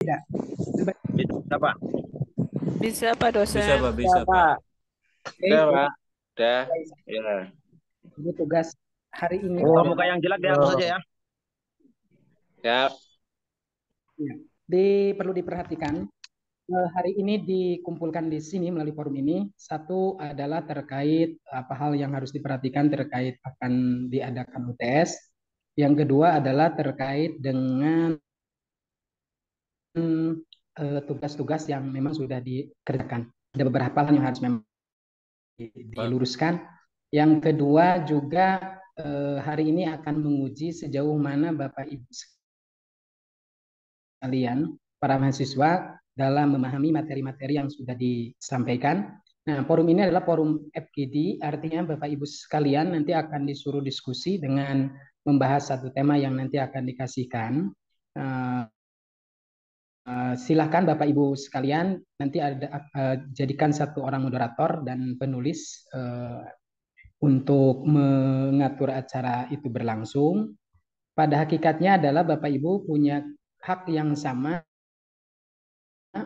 Tidak. Bisa, Pak. Bisa Pak Bisa, dosen. Pak, Ya, bisa, Pak. Pak. Oke, Udah, Pak. Udah. Ya. ini tugas hari ini Oh, muka yang jelek dihapus saja ya. Ya. Ya. Perlu diperhatikan, hari ini dikumpulkan di sini melalui forum ini. Satu adalah terkait apa hal yang harus diperhatikan terkait akan diadakan UTS. Yang kedua adalah terkait dengan tugas-tugas yang memang sudah dikerjakan. Ada beberapa hal yang harus memang diluruskan. Yang kedua juga hari ini akan menguji sejauh mana Bapak Ibu sekalian, para mahasiswa dalam memahami materi-materi yang sudah disampaikan. Nah, forum ini adalah forum FGD, artinya Bapak Ibu sekalian nanti akan disuruh diskusi dengan membahas satu tema yang nanti akan dikasihkan. Silahkan Bapak Ibu sekalian nanti jadikan satu orang moderator dan penulis untuk mengatur acara itu berlangsung. Pada hakikatnya adalah Bapak Ibu punya hak yang sama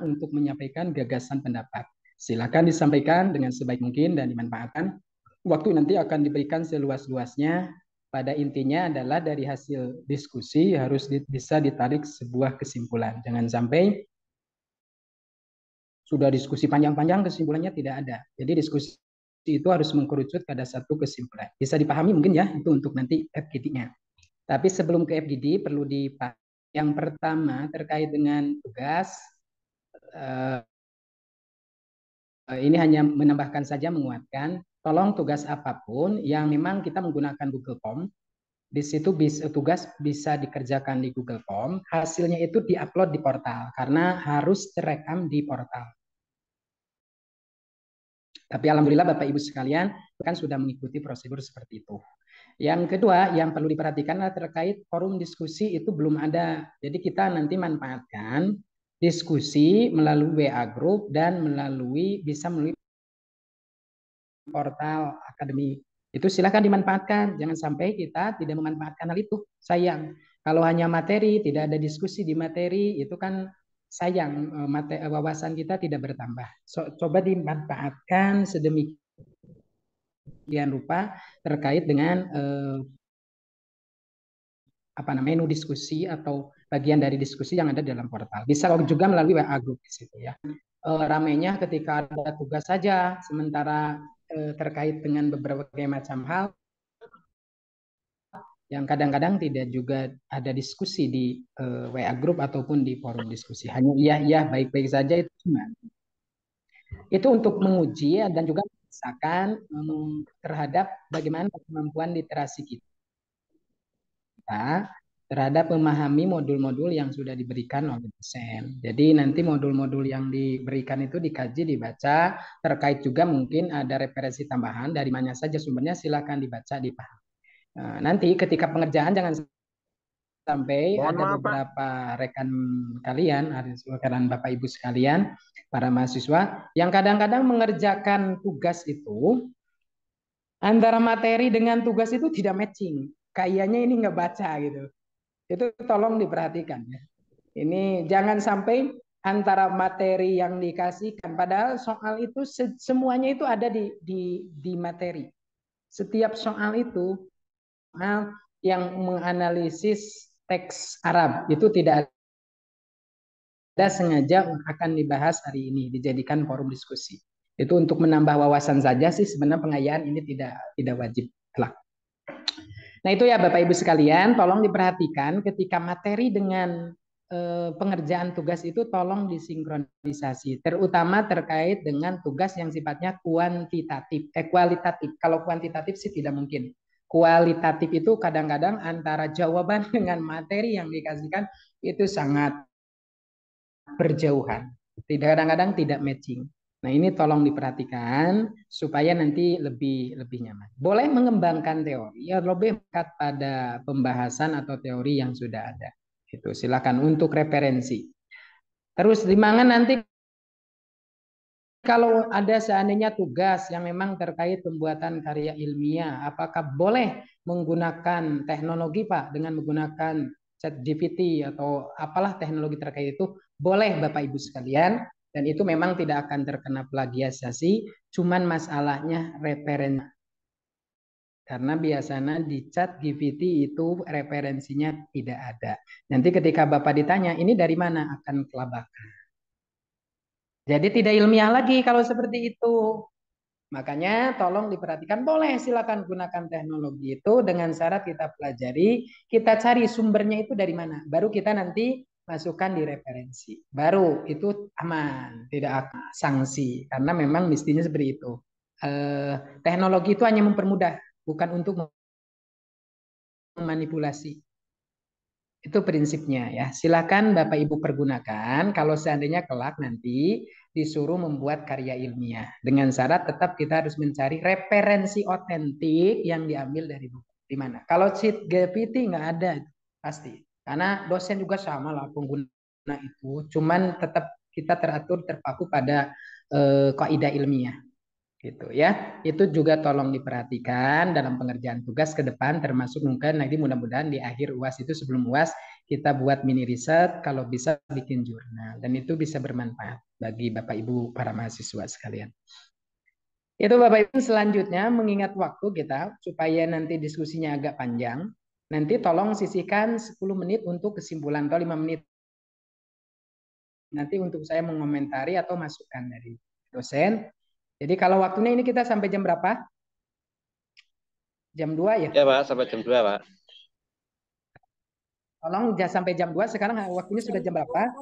untuk menyampaikan gagasan pendapat. Silakan disampaikan dengan sebaik mungkin dan dimanfaatkan. Waktu nanti akan diberikan seluas-luasnya. Pada intinya adalah dari hasil diskusi harus bisa ditarik sebuah kesimpulan. Jangan sampai sudah diskusi panjang-panjang kesimpulannya tidak ada. Jadi diskusi itu harus mengkerucut pada satu kesimpulan. Bisa dipahami mungkin ya, itu untuk nanti FGD-nya. Tapi sebelum ke FGD perlu dipahami. Yang pertama terkait dengan tugas, ini hanya menambahkan saja, menguatkan, tolong tugas apapun yang memang kita menggunakan Google Form, di situ tugas bisa dikerjakan di Google Form, hasilnya itu diupload di portal, karena harus terekam di portal. Tapi alhamdulillah Bapak Ibu sekalian kan sudah mengikuti prosedur seperti itu. Yang kedua yang perlu diperhatikan adalah terkait forum diskusi itu belum ada. Jadi kita nanti manfaatkan diskusi melalui WA group dan bisa melalui portal akademi. Itu silakan dimanfaatkan. Jangan sampai kita tidak memanfaatkan hal itu. Sayang. Kalau hanya materi, tidak ada diskusi di materi, itu kan sayang, wawasan kita tidak bertambah. Coba dimanfaatkan sedemikian rupa terkait dengan menu diskusi atau bagian dari diskusi yang ada di dalam portal. Bisa juga melalui WA group di situ ya. Ramainya ketika ada tugas saja, sementara terkait dengan beberapa macam hal yang kadang-kadang tidak juga ada diskusi di WA group ataupun di forum diskusi. Hanya iya baik-baik saja itu cuma. Itu untuk menguji dan juga mengisahkan terhadap bagaimana kemampuan literasi kita terhadap memahami modul-modul yang sudah diberikan oleh dosen. Jadi nanti modul-modul yang diberikan itu dikaji, dibaca, terkait juga mungkin ada referensi tambahan dari mana saja sumbernya, silakan dibaca, dipahami. Nanti ketika pengerjaan jangan sampai ada beberapa rekan kalian, rekan Bapak Ibu sekalian, para mahasiswa, yang kadang-kadang mengerjakan tugas itu, antara materi dengan tugas itu tidak matching. Kayaknya ini nggak baca gitu. Itu tolong diperhatikan ya. Ini jangan sampai antara materi yang dikasihkan, padahal soal itu semuanya itu ada di materi. Setiap soal itu yang menganalisis teks Arab itu tidak ada sengaja akan dibahas hari ini, dijadikan forum diskusi. Itu untuk menambah wawasan saja sih, sebenarnya pengayaan ini tidak wajib. Nah itu ya Bapak Ibu sekalian, tolong diperhatikan ketika materi dengan pengerjaan tugas itu tolong disinkronisasi, terutama terkait dengan tugas yang sifatnya kualitatif. Kalau kuantitatif sih tidak mungkin. Kualitatif itu kadang-kadang antara jawaban dengan materi yang dikasihkan itu sangat berjauhan. Kadang-kadang tidak matching. Nah ini tolong diperhatikan supaya nanti lebih nyaman. Boleh mengembangkan teori, ya lebih dekat pada pembahasan atau teori yang sudah ada. Itu silakan untuk referensi. Terus di mana nanti kalau ada seandainya tugas yang memang terkait pembuatan karya ilmiah, apakah boleh menggunakan teknologi Pak dengan menggunakan ChatGPT atau apalah teknologi terkait itu boleh Bapak Ibu sekalian, dan itu memang tidak akan terkena plagiarisasi, cuman masalahnya referensi. Karena biasanya di chat GPT itu referensinya tidak ada. Nanti ketika Bapak ditanya, ini dari mana, akan kelabakan. Jadi tidak ilmiah lagi kalau seperti itu. Makanya tolong diperhatikan, boleh silakan gunakan teknologi itu dengan syarat kita pelajari, kita cari sumbernya itu dari mana. Baru kita nanti masukkan di referensi. Baru itu aman, tidak akan sanksi. Karena memang mestinya seperti itu. Teknologi itu hanya mempermudah, bukan untuk memanipulasi. Itu prinsipnya ya. Silakan Bapak Ibu pergunakan kalau seandainya kelak nanti disuruh membuat karya ilmiah. Dengan syarat tetap kita harus mencari referensi otentik yang diambil dari buku. Di mana? Kalau cheat GPT nggak ada pasti. Karena dosen juga sama lah pengguna itu. Cuman tetap kita teratur terpaku pada kaidah ilmiah. Gitu ya. Itu juga tolong diperhatikan dalam pengerjaan tugas ke depan, termasuk mungkin nanti mudah-mudahan di akhir UAS itu, sebelum UAS kita buat mini riset, kalau bisa bikin jurnal, dan itu bisa bermanfaat bagi Bapak Ibu para mahasiswa sekalian. Itu Bapak Ibu. Selanjutnya mengingat waktu kita supaya nanti diskusinya agak panjang, nanti tolong sisihkan 10 menit untuk kesimpulan atau 5 menit nanti untuk saya mengomentari atau masukan dari dosen. Jadi kalau waktunya ini kita sampai jam berapa? Jam 2 ya? Ya Pak, sampai jam 2 Pak. Tolong jangan sampai jam 2. Sekarang waktunya sudah jam berapa?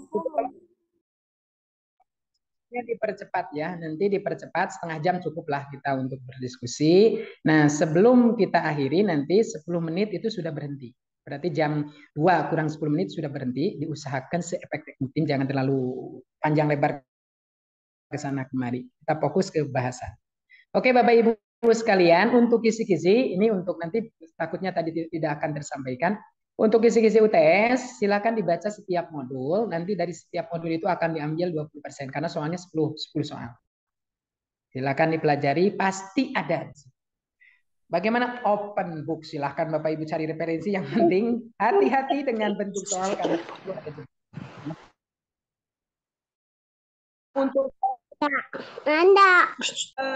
Dipercepat ya. Nanti dipercepat, setengah jam cukuplah kita untuk berdiskusi. Nah, sebelum kita akhiri nanti 10 menit itu sudah berhenti. Berarti jam 2 kurang 10 menit sudah berhenti. Diusahakan seefektif mungkin, jangan terlalu panjang lebar ke sana kemari. Kita fokus ke bahasa. Oke Bapak Ibu sekalian, untuk kisi-kisi ini untuk nanti takutnya tadi tidak akan tersampaikan. Untuk kisi-kisi UTS silakan dibaca setiap modul. Nanti dari setiap modul itu akan diambil 20% karena soalnya 10 soal. Silakan dipelajari, pasti ada. Bagaimana open book? Silahkan Bapak Ibu cari referensi. Yang penting hati-hati dengan bentuk soal karena itu ada. Untuk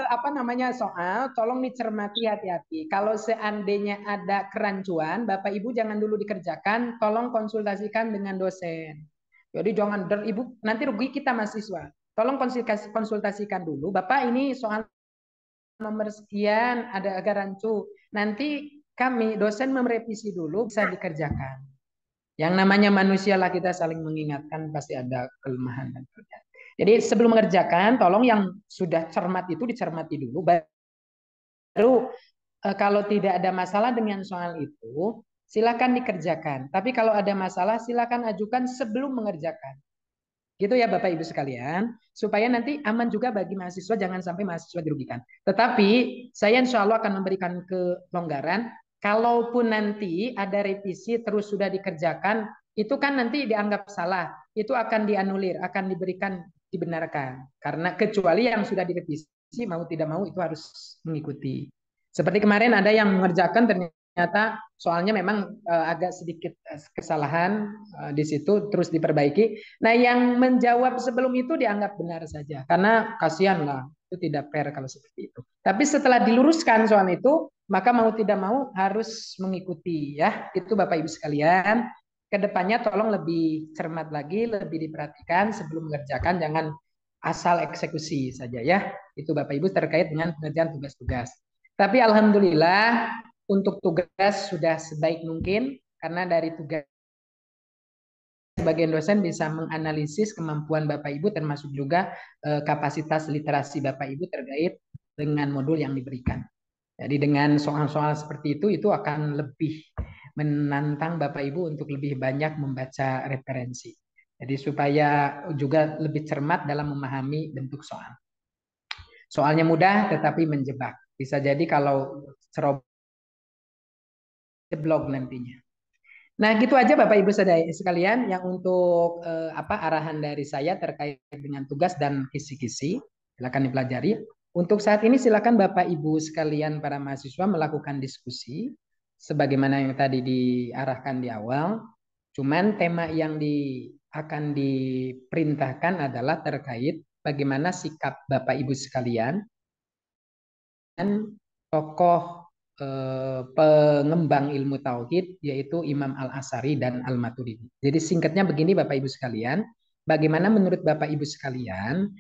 apa namanya soal, tolong dicermati hati-hati. Kalau seandainya ada kerancuan, Bapak Ibu jangan dulu dikerjakan, tolong konsultasikan dengan dosen. Jadi jangan Ibu nanti rugi kita mahasiswa. Tolong konsultasikan dulu, Bapak ini soal nomor sekian ada agak rancu. Nanti kami dosen merevisi dulu bisa dikerjakan. Yang namanya manusia lah, kita saling mengingatkan, pasti ada kelemahan dan kelebihan. Jadi sebelum mengerjakan, tolong yang sudah cermat itu dicermati dulu. Baru kalau tidak ada masalah dengan soal itu, silakan dikerjakan. Tapi kalau ada masalah, silakan ajukan sebelum mengerjakan. Gitu ya Bapak Ibu sekalian, supaya nanti aman juga bagi mahasiswa, jangan sampai mahasiswa dirugikan. Tetapi saya insya Allah akan memberikan kelonggaran, kalaupun nanti ada revisi terus sudah dikerjakan, itu kan nanti dianggap salah, itu akan dianulir, akan diberikan dibenarkan. Karena kecuali yang sudah direvisi, mau tidak mau itu harus mengikuti. Seperti kemarin ada yang mengerjakan ternyata soalnya memang agak sedikit kesalahan di situ, terus diperbaiki. Nah, yang menjawab sebelum itu dianggap benar saja, karena kasihan lah, itu tidak fair kalau seperti itu. Tapi setelah diluruskan soal itu, maka mau tidak mau harus mengikuti ya. Itu Bapak Ibu sekalian. Kedepannya tolong lebih cermat lagi, lebih diperhatikan sebelum mengerjakan, jangan asal eksekusi saja ya. Itu Bapak Ibu terkait dengan pengerjaan tugas-tugas. Tapi alhamdulillah untuk tugas sudah sebaik mungkin, karena dari tugas sebagian dosen bisa menganalisis kemampuan Bapak Ibu, termasuk juga kapasitas literasi Bapak Ibu terkait dengan modul yang diberikan. Jadi dengan soal-soal seperti itu akan lebih menantang Bapak Ibu untuk lebih banyak membaca referensi. Jadi supaya juga lebih cermat dalam memahami bentuk soal. Soalnya mudah tetapi menjebak. Bisa jadi kalau ceroboh blog nantinya. Nah, gitu aja Bapak Ibu sekalian yang untuk arahan dari saya terkait dengan tugas dan kisi-kisi. Silakan dipelajari. Untuk saat ini silakan Bapak Ibu sekalian para mahasiswa melakukan diskusi sebagaimana yang tadi diarahkan di awal. Cuman tema yang akan diperintahkan adalah terkait bagaimana sikap Bapak Ibu sekalian dan tokoh pengembang ilmu tauhid yaitu Imam Al-Asy'ari dan Al-Maturidi. Jadi singkatnya begini Bapak Ibu sekalian, bagaimana menurut Bapak Ibu sekalian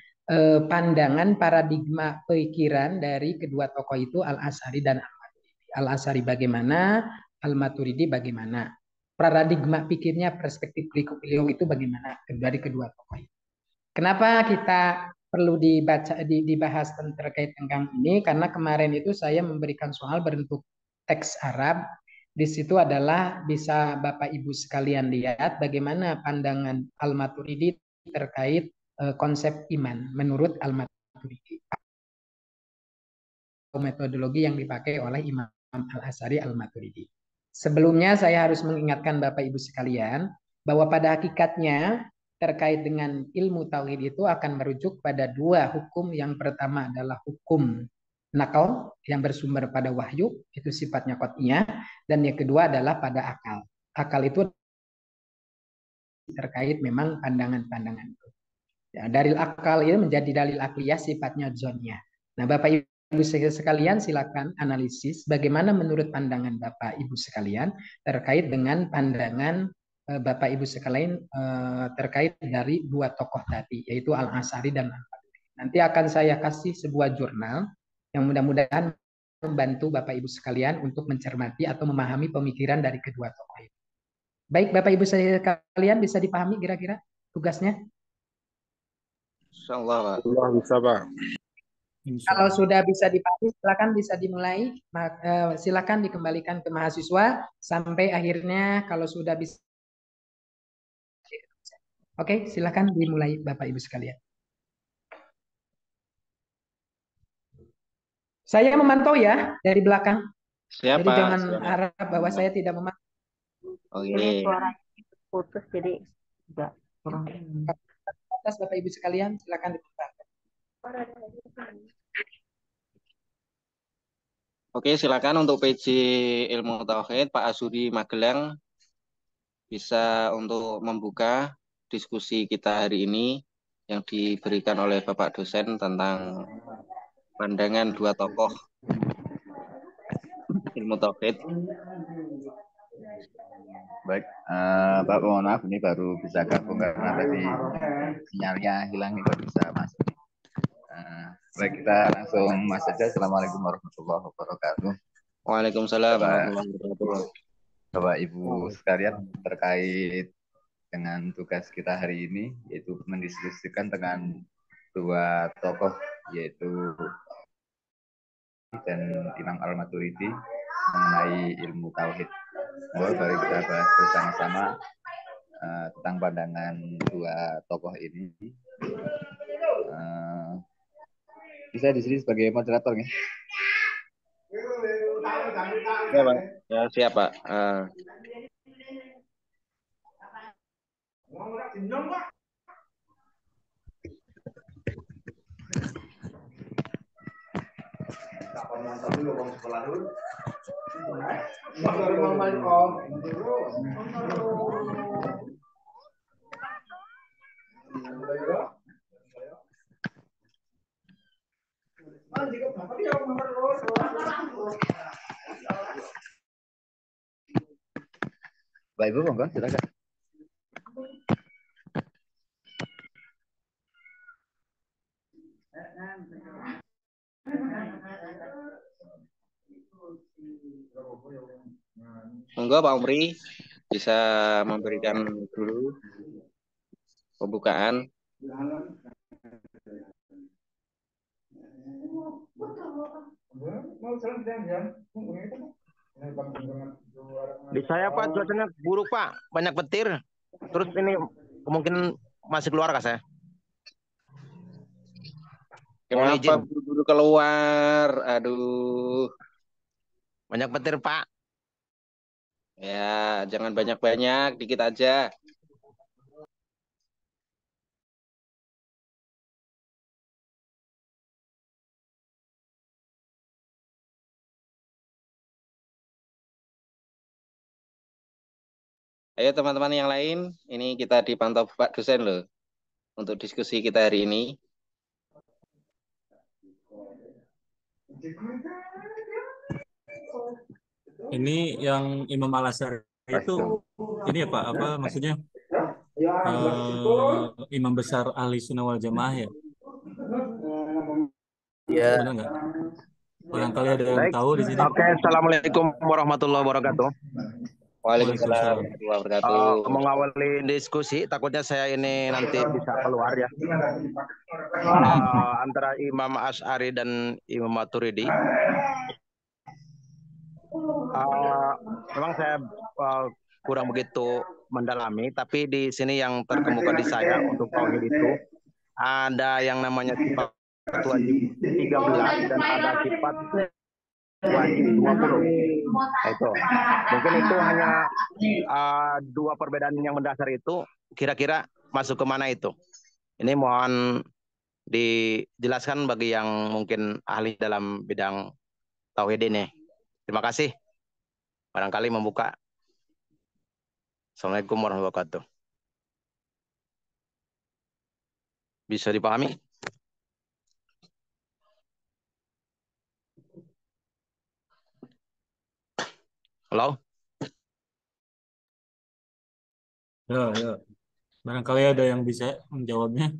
pandangan paradigma pikiran dari kedua tokoh itu Al-Asy'ari dan Al-Maturidi. Al-Asy'ari bagaimana, Al-Maturidi bagaimana? Paradigma pikirnya, perspektif beliau itu bagaimana dari kedua tokoh itu. Kenapa kita perlu dibahas terkait tentang ini? Karena kemarin itu saya memberikan soal berbentuk teks Arab. Di situ adalah bisa Bapak Ibu sekalian lihat bagaimana pandangan Al-Maturidi terkait konsep iman menurut Al-Maturidi. Metodologi yang dipakai oleh Imam Al-Asy'ari Al-Maturidi. Sebelumnya saya harus mengingatkan Bapak Ibu sekalian bahwa pada hakikatnya terkait dengan ilmu tauhid itu akan merujuk pada dua hukum. Yang pertama adalah hukum nakal yang bersumber pada wahyu, itu sifatnya qat'iyah, dan yang kedua adalah pada akal. Akal itu terkait memang pandangan-pandangan itu. Ya, dalil akal itu menjadi dalil akliyah sifatnya zonnya. Nah, Bapak Ibu sekalian silakan analisis bagaimana menurut pandangan Bapak Ibu sekalian terkait dengan pandangan Bapak Ibu sekalian terkait dari dua tokoh tadi, yaitu Al-Asy'ari dan Al-Maturidi. Nanti akan saya kasih sebuah jurnal yang mudah-mudahan membantu Bapak Ibu sekalian untuk mencermati atau memahami pemikiran dari kedua tokoh itu. Baik, Bapak Ibu sekalian bisa dipahami kira-kira tugasnya? Insyaallah, Pak. Allah bisa, Pak. Kalau sudah bisa dipahami, silakan bisa dimulai. Silakan dikembalikan ke mahasiswa sampai akhirnya kalau sudah bisa. Oke, silakan dimulai Bapak Ibu sekalian. Saya memantau ya dari belakang. Siapa? Jadi jangan harap bahwa saya tidak memantau. Oke. Suaranya putus jadi enggak kurang. Atas Bapak Ibu sekalian, silakan dibuka. Oke, silakan untuk PJ Ilmu Tauhid Pak Azuri Magelang bisa untuk membuka diskusi kita hari ini yang diberikan oleh Bapak dosen tentang pandangan dua tokoh ilmu tauhid. Baik, Pak, mohon maaf ini baru bisa gabung karena tadi sinyalnya hilang, ini baru bisa masuk. Baik, kita langsung masuk saja. Assalamualaikum warahmatullahi wabarakatuh. Waalaikumsalam warahmatullahi wabarakatuh. Bapak Ibu sekalian, terkait dengan tugas kita hari ini yaitu mendiskusikan dengan dua tokoh yaitu dan Imam Al-Maturidi mengenai ilmu tauhid. Mari kita bahas bersama-sama tentang pandangan dua tokoh ini. Bisa di sini sebagai moderator ya? Ya, Pak. Ya, siap, Pak. Bapak Ibu, monggo silakan. Monggo Pak Umri bisa memberikan dulu pembukaan. Di saya, Pak, cuacanya buruk, Pak. Banyak petir. Terus ini kemungkinan masih keluar kah saya? Mohon Kenapa izin. buru-buru keluar? Aduh. Banyak petir, Pak. Ya, jangan banyak-banyak, dikit aja. Ayo teman-teman yang lain, ini kita dipantau Pak dosen loh untuk diskusi kita hari ini. Ini yang Imam Al-Azhar itu ini ya Pak, apa maksudnya imam besar ahli sunnah wal jamaah ya? Ya. Benar nggak? Barangkali ada yang Baik. tahu di sini. Oke, assalamualaikum warahmatullahi wabarakatuh. Waalaikumsalam warahmatullahi wabarakatuh. Mengawali diskusi, takutnya saya ini nanti bisa keluar ya. Antara Imam Asy'ari dan Imam Maturidi. Memang saya kurang begitu mendalami, tapi di sini yang terkemuka di saya untuk tauhid itu ada yang namanya sifat wajib 13 dan ada sifat wajib 20. Itu. Mungkin itu hanya dua perbedaan yang mendasar itu, kira-kira masuk ke mana itu? Ini mohon dijelaskan bagi yang mungkin ahli dalam bidang tauhid ini. Terima kasih. Barangkali membuka. Assalamualaikum warahmatullahi wabarakatuh. Bisa dipahami? Halo? Ya. Barangkali ada yang bisa menjawabnya.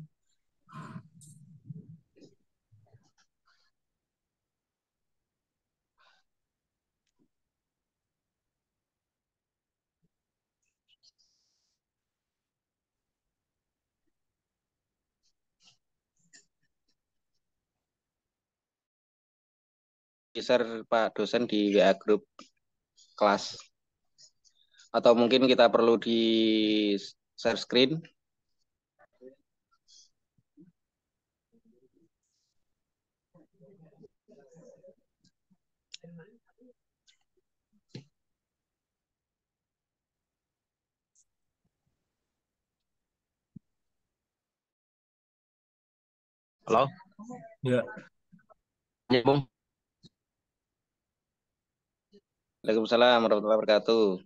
Share Pak dosen di WA grup kelas. Atau mungkin kita perlu di share screen. Halo? Ya. Ya, Bung. Waalaikumsalam warahmatullahi wabarakatuh.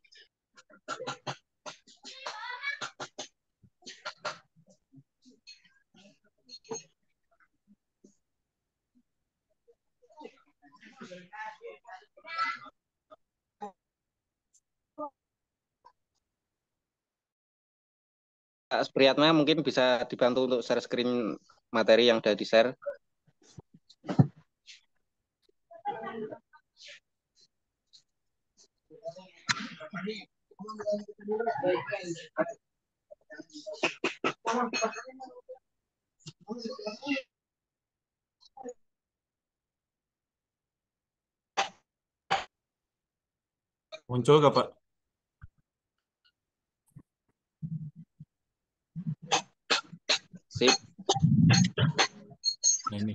Pak Supriyatna mungkin bisa dibantu untuk share screen materi yang sudah di-share. Muncul nggak Pak? Sip. Nah, ini.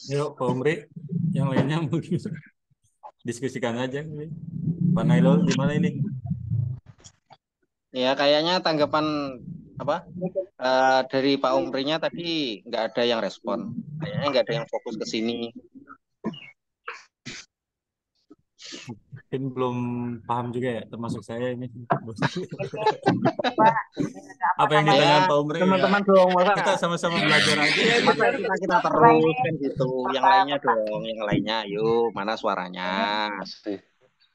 Yuk Pak Umri, yang lainnya mungkin diskusikan aja. Pak Nailul gimana ini? Ya kayaknya tanggapan apa dari Pak Umrinya tadi nggak ada yang respon. Kayaknya nggak ada yang fokus ke sini. Mungkin belum paham juga ya, termasuk saya ini. Apa yang ditanyakan Pak Umri ya? Teman-teman dong, Kita masa sama-sama belajar aja. Masa kita terus kan gitu. Yang lainnya dong, yang lainnya. Yuk, mana suaranya?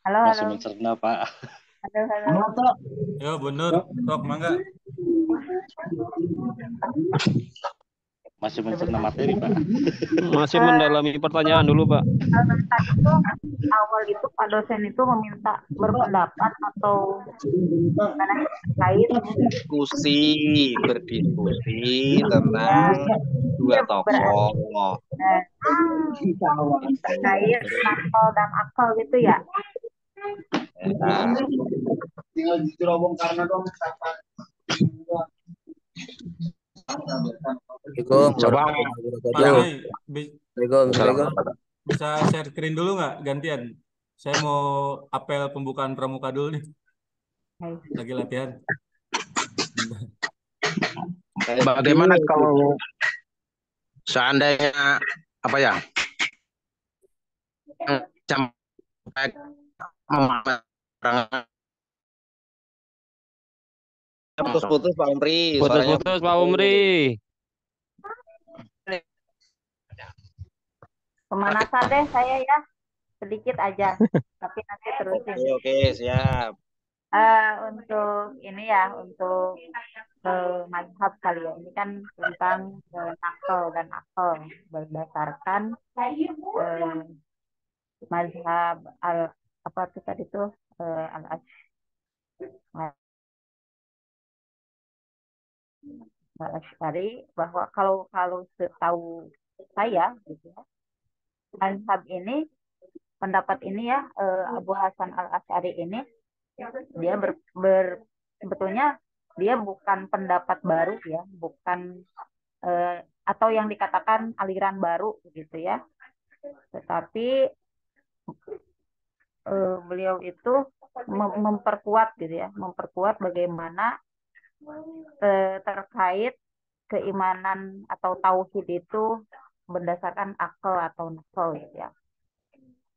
Halo, Masih halo. mencerna, Pak. Halo, halo. Yo, Bu Nur, sok mangga. Masih mencerna materi, Pak. Masih mendalami pertanyaan dulu, Pak. Tadi tuh awal itu Pak dosen itu meminta berpendapat atau gimana terkait Berdiskusi tentang dua tokoh. terkait nakal dan akal gitu ya. Tinggal dicerobong karena dong. coba Pak Kiai, bisa share screen dulu nggak gantian? Saya mau apel pembukaan pramuka dulu nih. Lagi latihan. bagaimana kalau seandainya apa ya? Putus-putus Pak Umri. Putus-putus Pak Umri. Pemanasan deh saya ya, sedikit aja, tapi nanti terusin. Oke, siap. Untuk ini ya, untuk mazhab kali ya, ini kan tentang nakal dan akal berdasarkan mazhab apa tuh tadi tuh al-Asy'ari, bahwa kalau setahu saya gitu ya, mazhab ini, pendapat ini ya, Abu Hasan al-Asy'ari ini dia sebetulnya dia bukan pendapat baru ya, bukan atau yang dikatakan aliran baru gitu ya, tetapi beliau itu memperkuat gitu ya, memperkuat bagaimana terkait keimanan atau tauhid itu berdasarkan akal atau nakal gitu ya.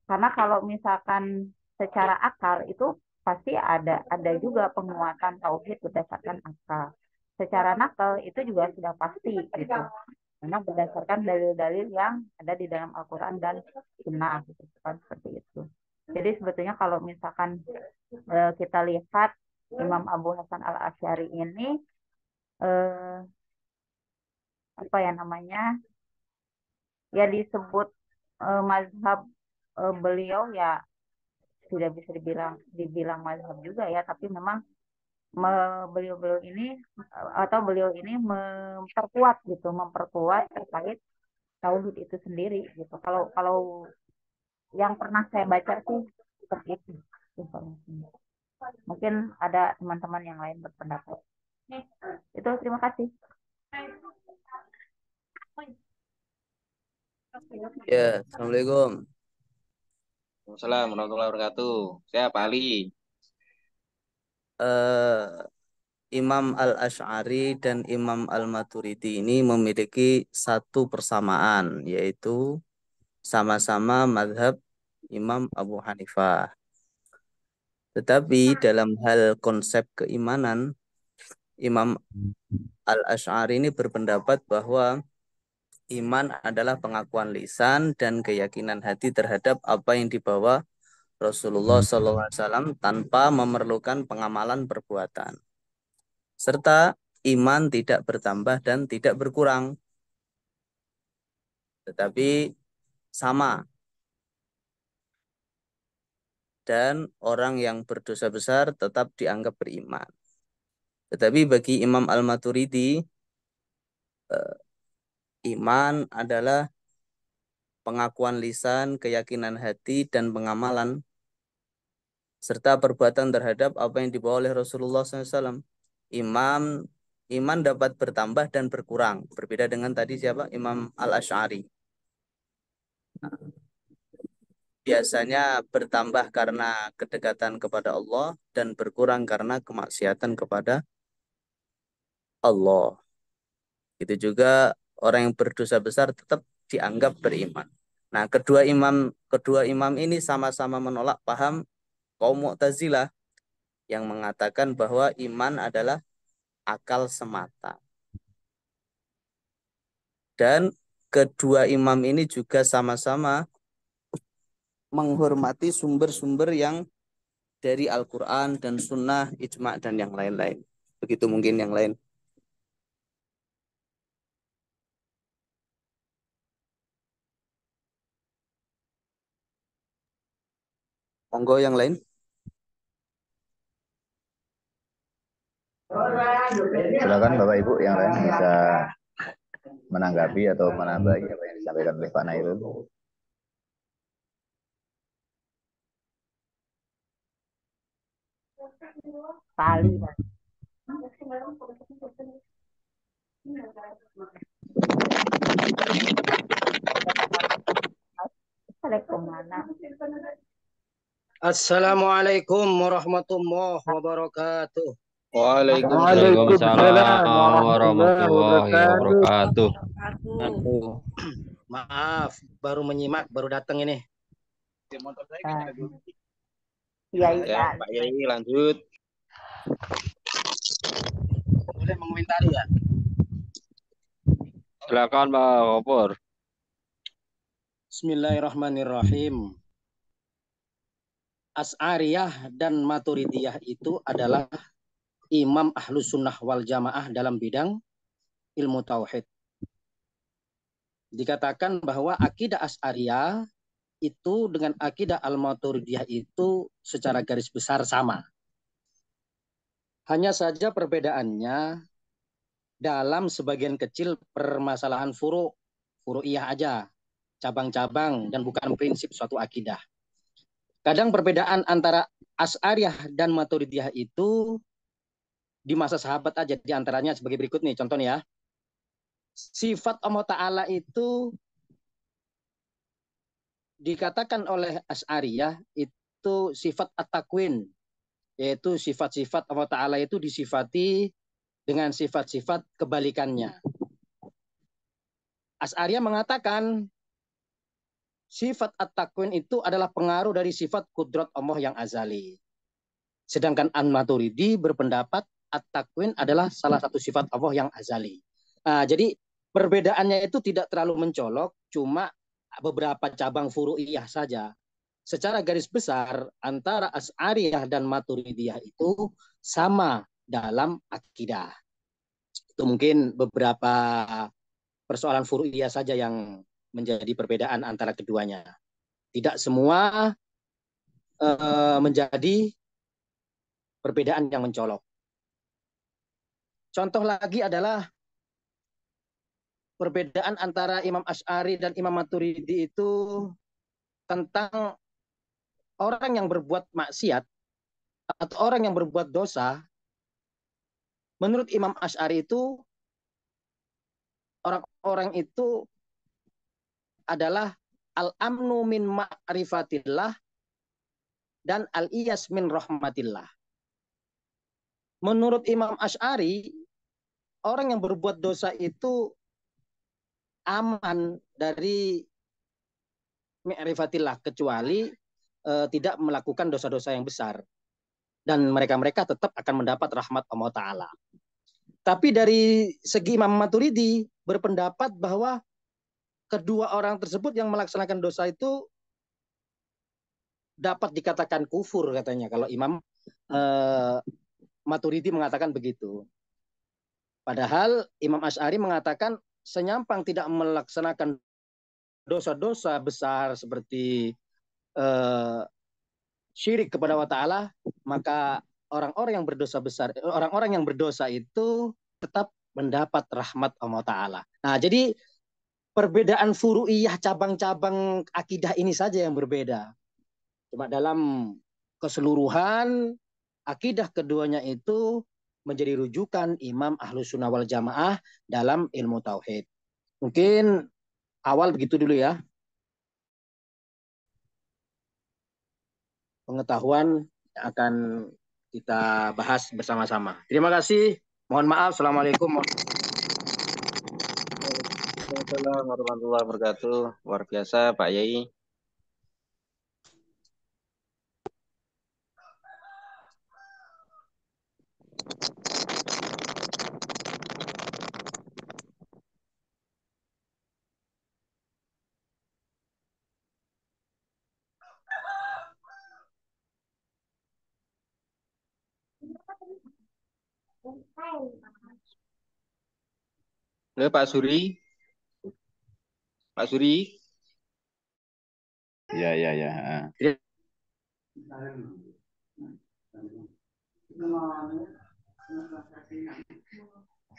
Karena kalau misalkan secara akal itu pasti ada juga penguatan tauhid berdasarkan akal. Secara nakal itu juga sudah pasti gitu. Karena berdasarkan dalil-dalil yang ada di dalam Al-Quran dan Sunnah gitu kan, seperti itu. Jadi sebetulnya kalau misalkan kita lihat Imam Abu Hasan al-Asy'ari ini apa ya namanya, ya disebut mazhab beliau ya tidak bisa dibilang mazhab juga ya, tapi memang beliau ini memperkuat gitu, memperkuat terkait tauhid itu sendiri gitu. Kalau yang pernah saya baca sih seperti itu informasinya. Mungkin ada teman-teman yang lain berpendapat. Itu, terima kasih. Ya, Assalamualaikum. Waalaikumsalam warahmatullahi wabarakatuh. Saya Pak Ali. Imam Al-Asy'ari dan Imam Al-Maturidi ini memiliki satu persamaan, yaitu sama-sama mazhab Imam Abu Hanifah. Tetapi dalam hal konsep keimanan, Imam Al-Asy'ari ini berpendapat bahwa iman adalah pengakuan lisan dan keyakinan hati terhadap apa yang dibawa Rasulullah SAW tanpa memerlukan pengamalan perbuatan. Serta iman tidak bertambah dan tidak berkurang, tetapi sama. Dan orang yang berdosa besar tetap dianggap beriman. Tetapi bagi Imam Al-Maturidi, iman adalah pengakuan lisan, keyakinan hati, dan pengamalan serta perbuatan terhadap apa yang dibawa oleh Rasulullah SAW. Iman dapat bertambah dan berkurang. Berbeda dengan tadi siapa? Imam Al-Asy'ari. Biasanya bertambah karena kedekatan kepada Allah dan berkurang karena kemaksiatan kepada Allah. Itu juga orang yang berdosa besar tetap dianggap beriman. Nah, kedua imam ini sama-sama menolak paham kaum Mu'tazilah yang mengatakan bahwa iman adalah akal semata. Dan kedua imam ini juga sama-sama menghormati sumber-sumber yang dari Al-Quran dan Sunnah, Ijma' dan yang lain-lain. Begitu mungkin yang lain. Monggo yang lain. Silakan Bapak Ibu yang lain bisa menanggapi atau menambahi apa yang disampaikan oleh Pak Nairul. Tali. Assalamualaikum warahmatullahi wabarakatuh. Waalaikumsalam warahmatullahi wabarakatuh. Maaf, baru menyimak, baru datang ini. Iya, Ya, Pak Yai lanjut. Boleh mengomentari ya? Silakan Pak Opor. Bismillahirrahmanirrahim. Asy'ariyah dan Maturidiyah itu adalah imam Ahlus Sunnah wal Jamaah dalam bidang ilmu tauhid. Dikatakan bahwa akidah Asy'ariyah itu dengan akidah Al-Maturidiyah itu secara garis besar sama. Hanya saja perbedaannya dalam sebagian kecil permasalahan furu'iyah aja, cabang-cabang dan bukan prinsip suatu akidah. Kadang perbedaan antara Asy'ariyah dan Maturidiyah itu di masa sahabat aja, di antaranya sebagai berikut nih, contoh nih ya. Sifat Allah Ta'ala itu dikatakan oleh Asy'ariyah itu sifat at-takwin, yaitu sifat-sifat Allah Ta'ala itu disifati dengan sifat-sifat kebalikannya. Asy'ariyah mengatakan sifat at-takwin itu adalah pengaruh dari sifat kudrat Allah yang azali. Sedangkan Al-Maturidi berpendapat at-takwin adalah salah satu sifat Allah yang azali. Nah, jadi perbedaannya itu tidak terlalu mencolok, cuma beberapa cabang furu'iyah saja. Secara garis besar antara Asy'ariyah dan Maturidiyah itu sama dalam akidah. Itu mungkin beberapa persoalan furu'iyah saja yang menjadi perbedaan antara keduanya. Tidak semua menjadi perbedaan yang mencolok. Contoh lagi adalah perbedaan antara Imam Asy'ari dan Imam Maturidi itu tentang orang yang berbuat maksiat atau orang yang berbuat dosa. Menurut Imam Asy'ari itu orang-orang itu adalah al-amnu min ma'rifatillah dan al-iyas min rahmatillah. Menurut Imam Asy'ari, orang yang berbuat dosa itu aman dari ma'rifatillah kecuali tidak melakukan dosa-dosa yang besar. Dan mereka-mereka tetap akan mendapat rahmat Allah Ta'ala. Tapi dari segi Imam Maturidi berpendapat bahwa kedua orang tersebut yang melaksanakan dosa itu dapat dikatakan kufur katanya. Kalau Imam Maturidi mengatakan begitu. Padahal Imam Asy'ari mengatakan senyampang tidak melaksanakan dosa-dosa besar seperti syirik kepada Allah Ta'ala, maka orang-orang yang berdosa besar, orang-orang yang berdosa itu tetap mendapat rahmat Allah Ta'ala. Nah, jadi perbedaan furu'iyah cabang-cabang akidah ini saja yang berbeda. Cuma dalam keseluruhan akidah keduanya itu menjadi rujukan Imam Ahlus Sunnah wal Jamaah dalam ilmu tauhid. Mungkin awal begitu dulu ya. Pengetahuan yang akan kita bahas bersama-sama. Terima kasih. Mohon maaf. Assalamualaikum. Waalaikumsalam warahmatullahi wabarakatuh. Luar biasa Pak Yai. Halo Pak Suri. Pak Suri. Ya, ya, ya.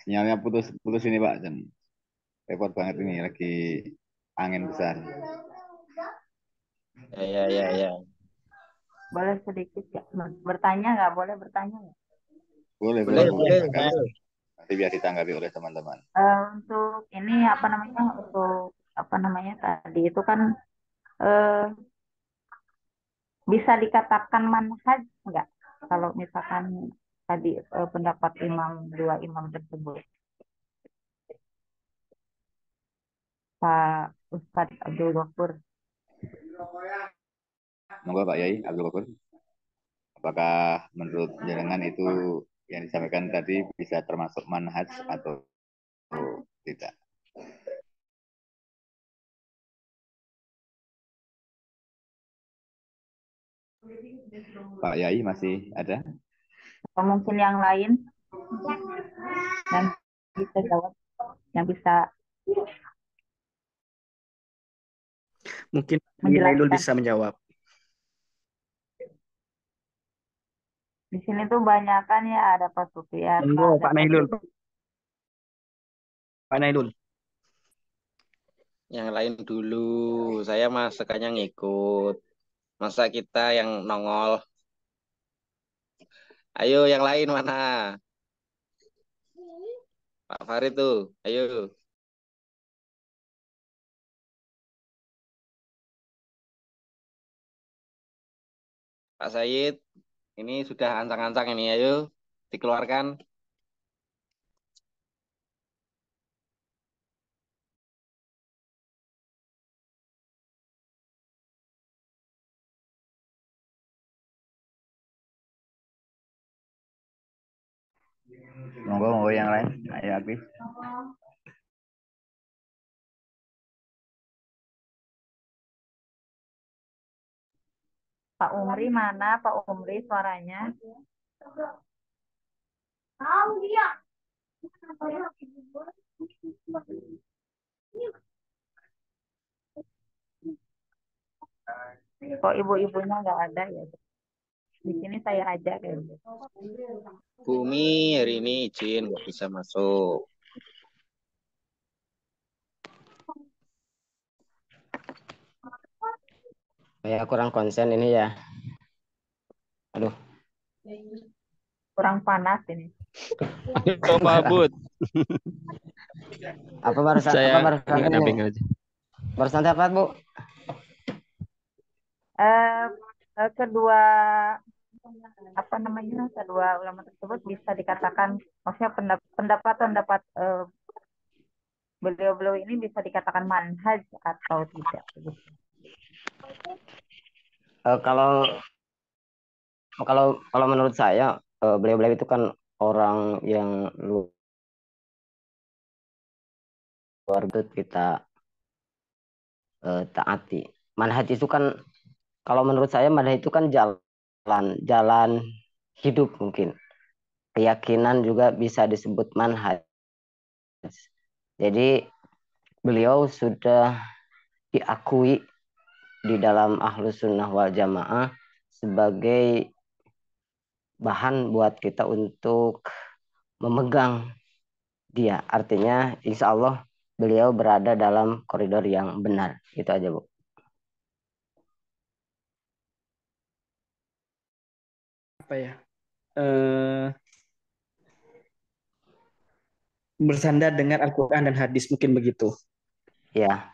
Sinyalnya putus ini Pak, dan repot banget ini lagi angin besar. Ya. Boleh sedikit ya? Bertanya nggak? Boleh bertanya nggak? Boleh. Nanti biar ditanggapi oleh teman-teman. Untuk ini apa namanya tadi itu kan bisa dikatakan manhaj nggak? Kalau misalkan tadi pendapat dua imam tersebut, Pak Ustadz Abdul Ghafur. Monggo Pak Yai Abdul Ghafur. Apakah menurut jenengan itu yang disampaikan tadi bisa termasuk manhaj atau tidak? Pak Yai masih ada? Atau mungkin yang lain yang bisa jawab, yang bisa mungkin menjelaskan. Nailul bisa menjawab. Di sini tuh banyak kan ya, ada Pak Sufyan. Monggo Pak Nailul. Pak Nailul. Yang lain dulu. Saya masakannya ngikut. Masa kita yang nongol. Ayo yang lain mana? Pak Farid tuh. Ayo. Pak Said. Ini sudah ancang-ancang ini. Ayo. Dikeluarkan. Monggo yang lain. Ayo aktif. Pak Umri mana? Pak Umri suaranya. Tahu dia. Kok ibu-ibunya nggak ada ya? Di sini saya ajak ya. Bumi hari ini izin nggak bisa masuk. Ya kurang konsen ini ya. Aduh. Kurang panas ini. Ayo Pak Bud. Apa barusan? Saya apa barusan nggak ini? namping aja. Barusan apa Bu? Kedua apa namanya, kedua ulama tersebut bisa dikatakan, maksudnya pendapat beliau-beliau ini bisa dikatakan manhaj atau tidak? Kalau kalau menurut saya beliau-beliau itu kan orang yang luar biasa kita taati. Manhaj itu kan, kalau menurut saya manhaj itu kan jalan hidup mungkin. Keyakinan juga bisa disebut manhaj. Jadi beliau sudah diakui di dalam Ahlus Sunnah wal Jamaah sebagai bahan buat kita untuk memegang dia. Artinya insya Allah beliau berada dalam koridor yang benar. Itu aja Bu. Apa ya? Bersandar dengan Al-Quran dan hadis, mungkin begitu. Ya.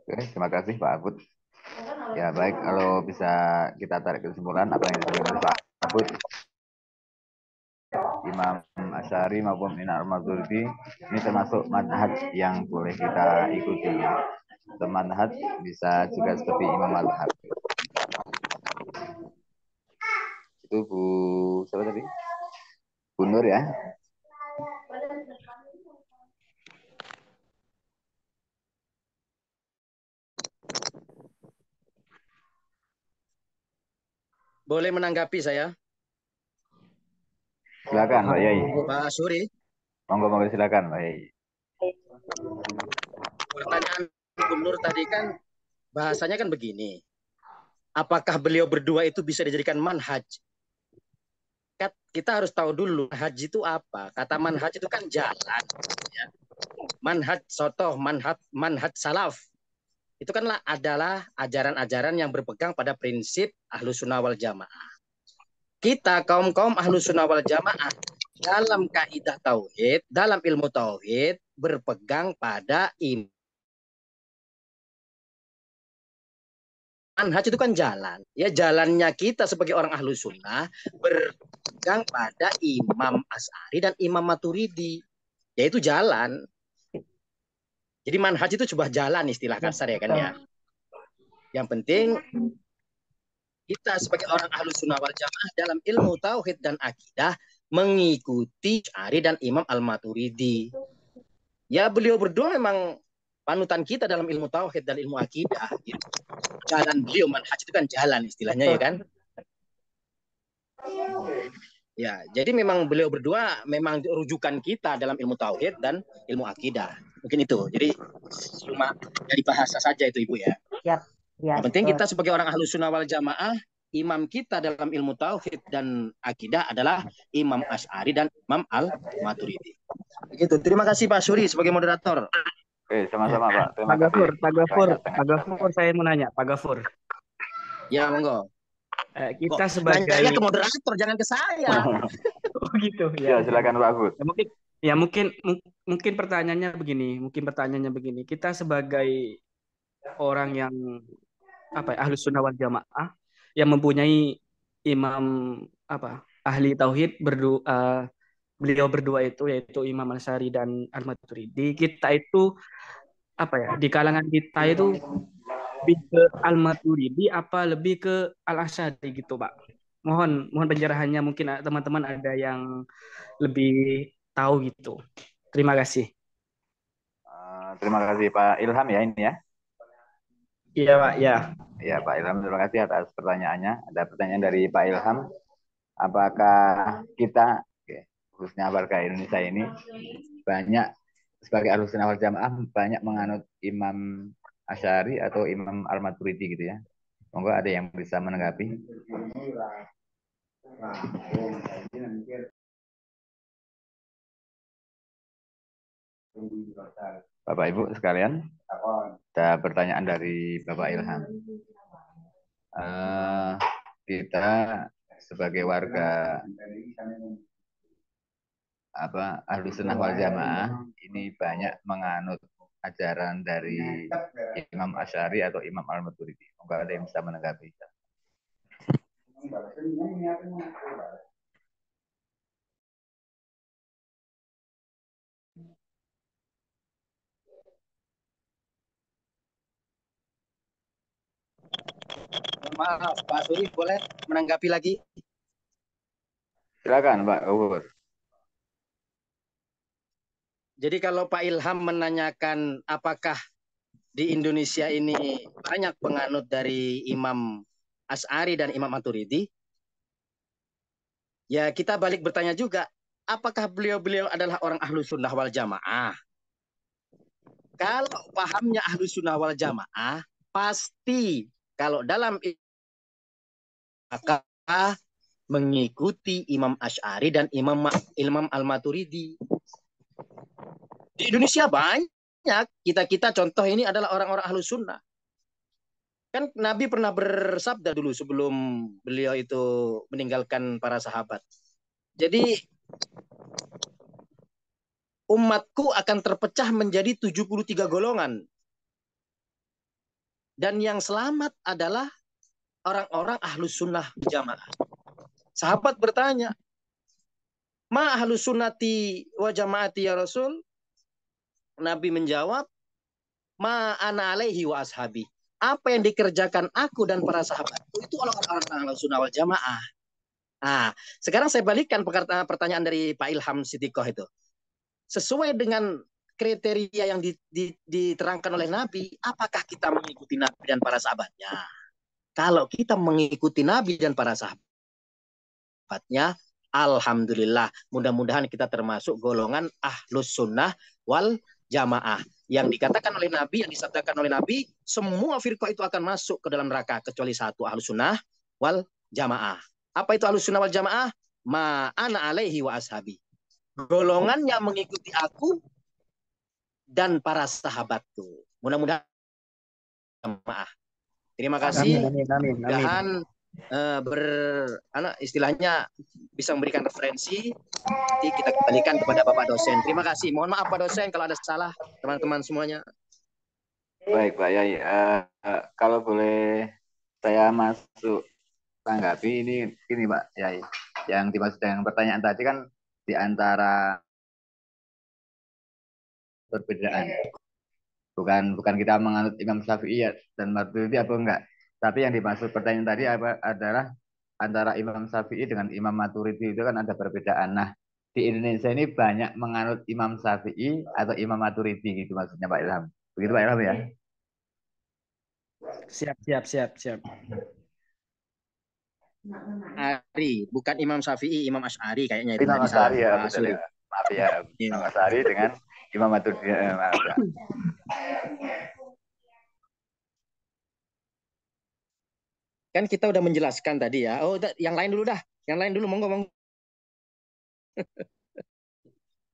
Oke, terima kasih Pak Abud. Ya baik, kalau bisa kita tarik kesimpulan apa yang disampaikan Pak Abud Imam Asy'ari maupun Imam Maturidi, ini termasuk manhaj yang boleh kita ikuti. Manhaj bisa juga seperti Imam Al-Haq. Itu Bu siapa tadi? Bu Nur ya. Boleh menanggapi saya? Silakan Pak Yai. Pak Suri. Monggo silakan Pak Yai. Pertanyaan Bu Nur tadi kan bahasanya kan begini. Apakah beliau berdua itu bisa dijadikan manhaj? Kita harus tahu dulu haji itu apa. Kata manhaj itu kan jalan. Ya. Manhaj sotoh, manhaj salaf. Itu kan adalah ajaran-ajaran yang berpegang pada prinsip Ahlus Sunnah wal Jamaah. Kita kaum Ahlus Sunnah wal Jamaah dalam kaidah tauhid, dalam ilmu tauhid berpegang pada manhaj itu kan jalan. Ya, jalannya kita sebagai orang Ahlus Sunnah berpegang pada Imam Asy'ari dan Imam Maturidi, yaitu jalan. Jadi manhaj itu sebuah jalan, istilah kasar ya kan ya. Yang penting kita sebagai orang Ahlus Sunnah wal Jamaah dalam ilmu tauhid dan akidah mengikuti Asy'ari dan Imam Al-Maturidi. Ya, beliau berdua memang panutan kita dalam ilmu tauhid dan ilmu akidah. Gitu. Jalan beliau, manhaj itu kan jalan istilahnya ya kan. Ya, jadi memang beliau berdua memang rujukan kita dalam ilmu tauhid dan ilmu akidah. Mungkin itu. Jadi cuma dari bahasa saja itu Ibu ya. Ya, Yang penting kita sebagai orang Ahlus Sunnah wal Jamaah, imam kita dalam ilmu tauhid dan akidah adalah Imam Asy'ari dan Imam Al-Maturidi. Begitu. Terima kasih Pak Suri sebagai moderator. Oke, sama-sama Pak. Terima Pak Gafur, saya mau nanya, Pak Gafur. Ya, monggo. Kita sebagai nanya ke moderator, jangan ke saya. Oh gitu ya. Silakan Pak Gafur. Mungkin pertanyaannya begini. Kita sebagai orang yang Ahlus Sunnah wal Jamaah yang mempunyai imam ahli tauhid beliau berdua itu yaitu Imam Asy'ari dan Al-Maturidi. Kita itu di kalangan kita itu lebih ke Al-Maturidi apa lebih ke Al-Asy'ari gitu, Pak? Mohon pencerahannya, mungkin teman-teman ada yang lebih tahu gitu. Terima kasih. Terima kasih Pak Ilham ya ini ya. Iya Pak, ya. Ya Pak Ilham, terima kasih atas pertanyaannya. Ada pertanyaan dari Pak Ilham. Apakah kita, khususnya warga Indonesia ini, banyak sebagai Ahlus Sunnah wal Jamaah banyak menganut Imam Asy'ari atau Imam Al-Maturidi gitu ya? Monggo ada yang bisa menanggapi. Bapak Ibu sekalian, ada pertanyaan dari Bapak Ilham. Kita sebagai warga Ahlus Sunnah wal Jamaah ini banyak menganut ajaran dari Imam Asy'ari atau Imam Al-Maturidi. Monggo ada yang bisa menanggapi. Maaf, Pak Suri boleh menanggapi lagi? Silakan Pak Gafur. Jadi kalau Pak Ilham menanyakan apakah di Indonesia ini banyak penganut dari Imam Asy'ari dan Imam Maturidi, ya kita balik bertanya juga, apakah beliau-beliau adalah orang Ahlus Sunnah wal Jamaah? Kalau pahamnya Ahlus Sunnah wal Jamaah, pasti kalau dalam maka mengikuti Imam Asy'ari dan Imam Al-Maturidi. Di Indonesia banyak. Kita contoh ini adalah orang-orang Ahlus Sunnah. Kan Nabi pernah bersabda dulu sebelum beliau itu meninggalkan para sahabat. Jadi umatku akan terpecah menjadi 73 golongan. Dan yang selamat adalah orang-orang Ahlus Sunnah Jamaah. Sahabat bertanya, Ma ahlus sunnati wa jamaati ya Rasul. Nabi menjawab, ma ana alaihi wa ashabi. Apa yang dikerjakan aku dan para sahabatku itu orang-orang ahlus sunnah wal jamaah. Nah, sekarang saya balikkan pertanyaan dari Pak Ilham Sitikoh itu. Sesuai dengan kriteria yang diterangkan oleh Nabi, apakah kita mengikuti Nabi dan para sahabatnya? Kalau kita mengikuti Nabi dan para sahabatnya, alhamdulillah, mudah-mudahan kita termasuk golongan ahlus sunnah wal jamaah. Yang dikatakan oleh Nabi, yang disabdakan oleh Nabi, semua firqah itu akan masuk ke dalam neraka kecuali satu, ahlus sunnah wal jamaah. Apa itu ahlus sunnah wal jamaah? Ma ana alaihi wa ashabi. Golongan yang mengikuti aku dan para sahabatku. Mudah-mudahan jamaah. Terima kasih. Mudah-mudahan istilahnya bisa memberikan referensi. Nanti kita kembalikan kepada Bapak dosen. Terima kasih. Mohon maaf Pak dosen kalau ada salah teman-teman semuanya. Baik Pak Yai, kalau boleh saya masuk tanggapi ini Pak Yai. Yang dimaksud dengan pertanyaan tadi kan di antara perbedaan. Bukan kita menganut Imam Syafi'i dan Maturidi apa enggak. Tapi yang dimaksud pertanyaan tadi adalah antara Imam Syafi'i dengan Imam Maturidi itu kan ada perbedaan. Nah, di Indonesia ini banyak menganut Imam Syafi'i atau Imam Maturidi gitu maksudnya Pak Ilham. Begitu Pak Ilham ya? Siap. Ari, bukan Imam Syafi'i, Imam Asy'ari kayaknya itu. Imam Asy'ari ya, betul ya. Maaf ya, Imam Asy'ari dengan Imam Maturidi. Maaf ya. Kan kita udah menjelaskan tadi ya. Oh, yang lain dulu dah. Yang lain dulu, monggo.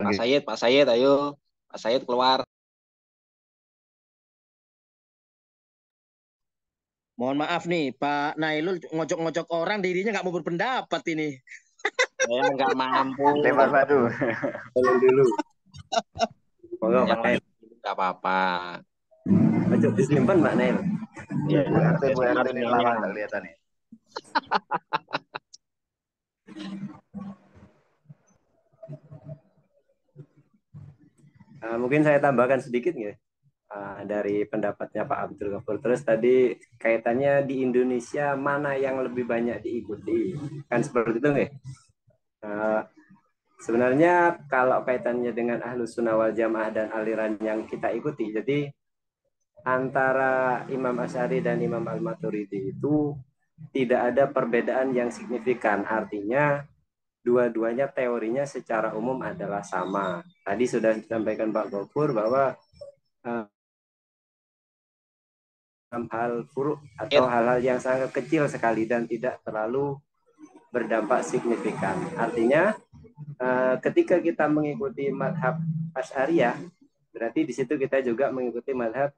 Pak Said, ayo. Pak Said keluar. Mohon maaf nih, Pak Nailul ngojok-ngojok orang, dirinya nggak mau berpendapat ini. Saya nggak mampu. Lempar batu. Dulu. Yang lain nggak apa-apa. Ojo disimpan Mbak Nail. Iya, Bu RT ini lama nggak kelihatan nih. Mungkin saya tambahkan sedikit nggak dari pendapatnya Pak Abdul Ghafur. Terus tadi kaitannya di Indonesia mana yang lebih banyak diikuti, kan seperti itu nggak? Sebenarnya kalau kaitannya dengan Ahlus Sunnah wal Jamaah dan aliran yang kita ikuti, jadi antara Imam Asy'ari dan Imam Al-Maturidi itu tidak ada perbedaan yang signifikan. Artinya dua-duanya teorinya secara umum adalah sama. Tadi sudah disampaikan Pak Ghafur bahwa hal furu' atau hal-hal yang sangat kecil sekali dan tidak terlalu berdampak signifikan. Artinya ketika kita mengikuti madhab Asy'ariyah, berarti di situ kita juga mengikuti madhab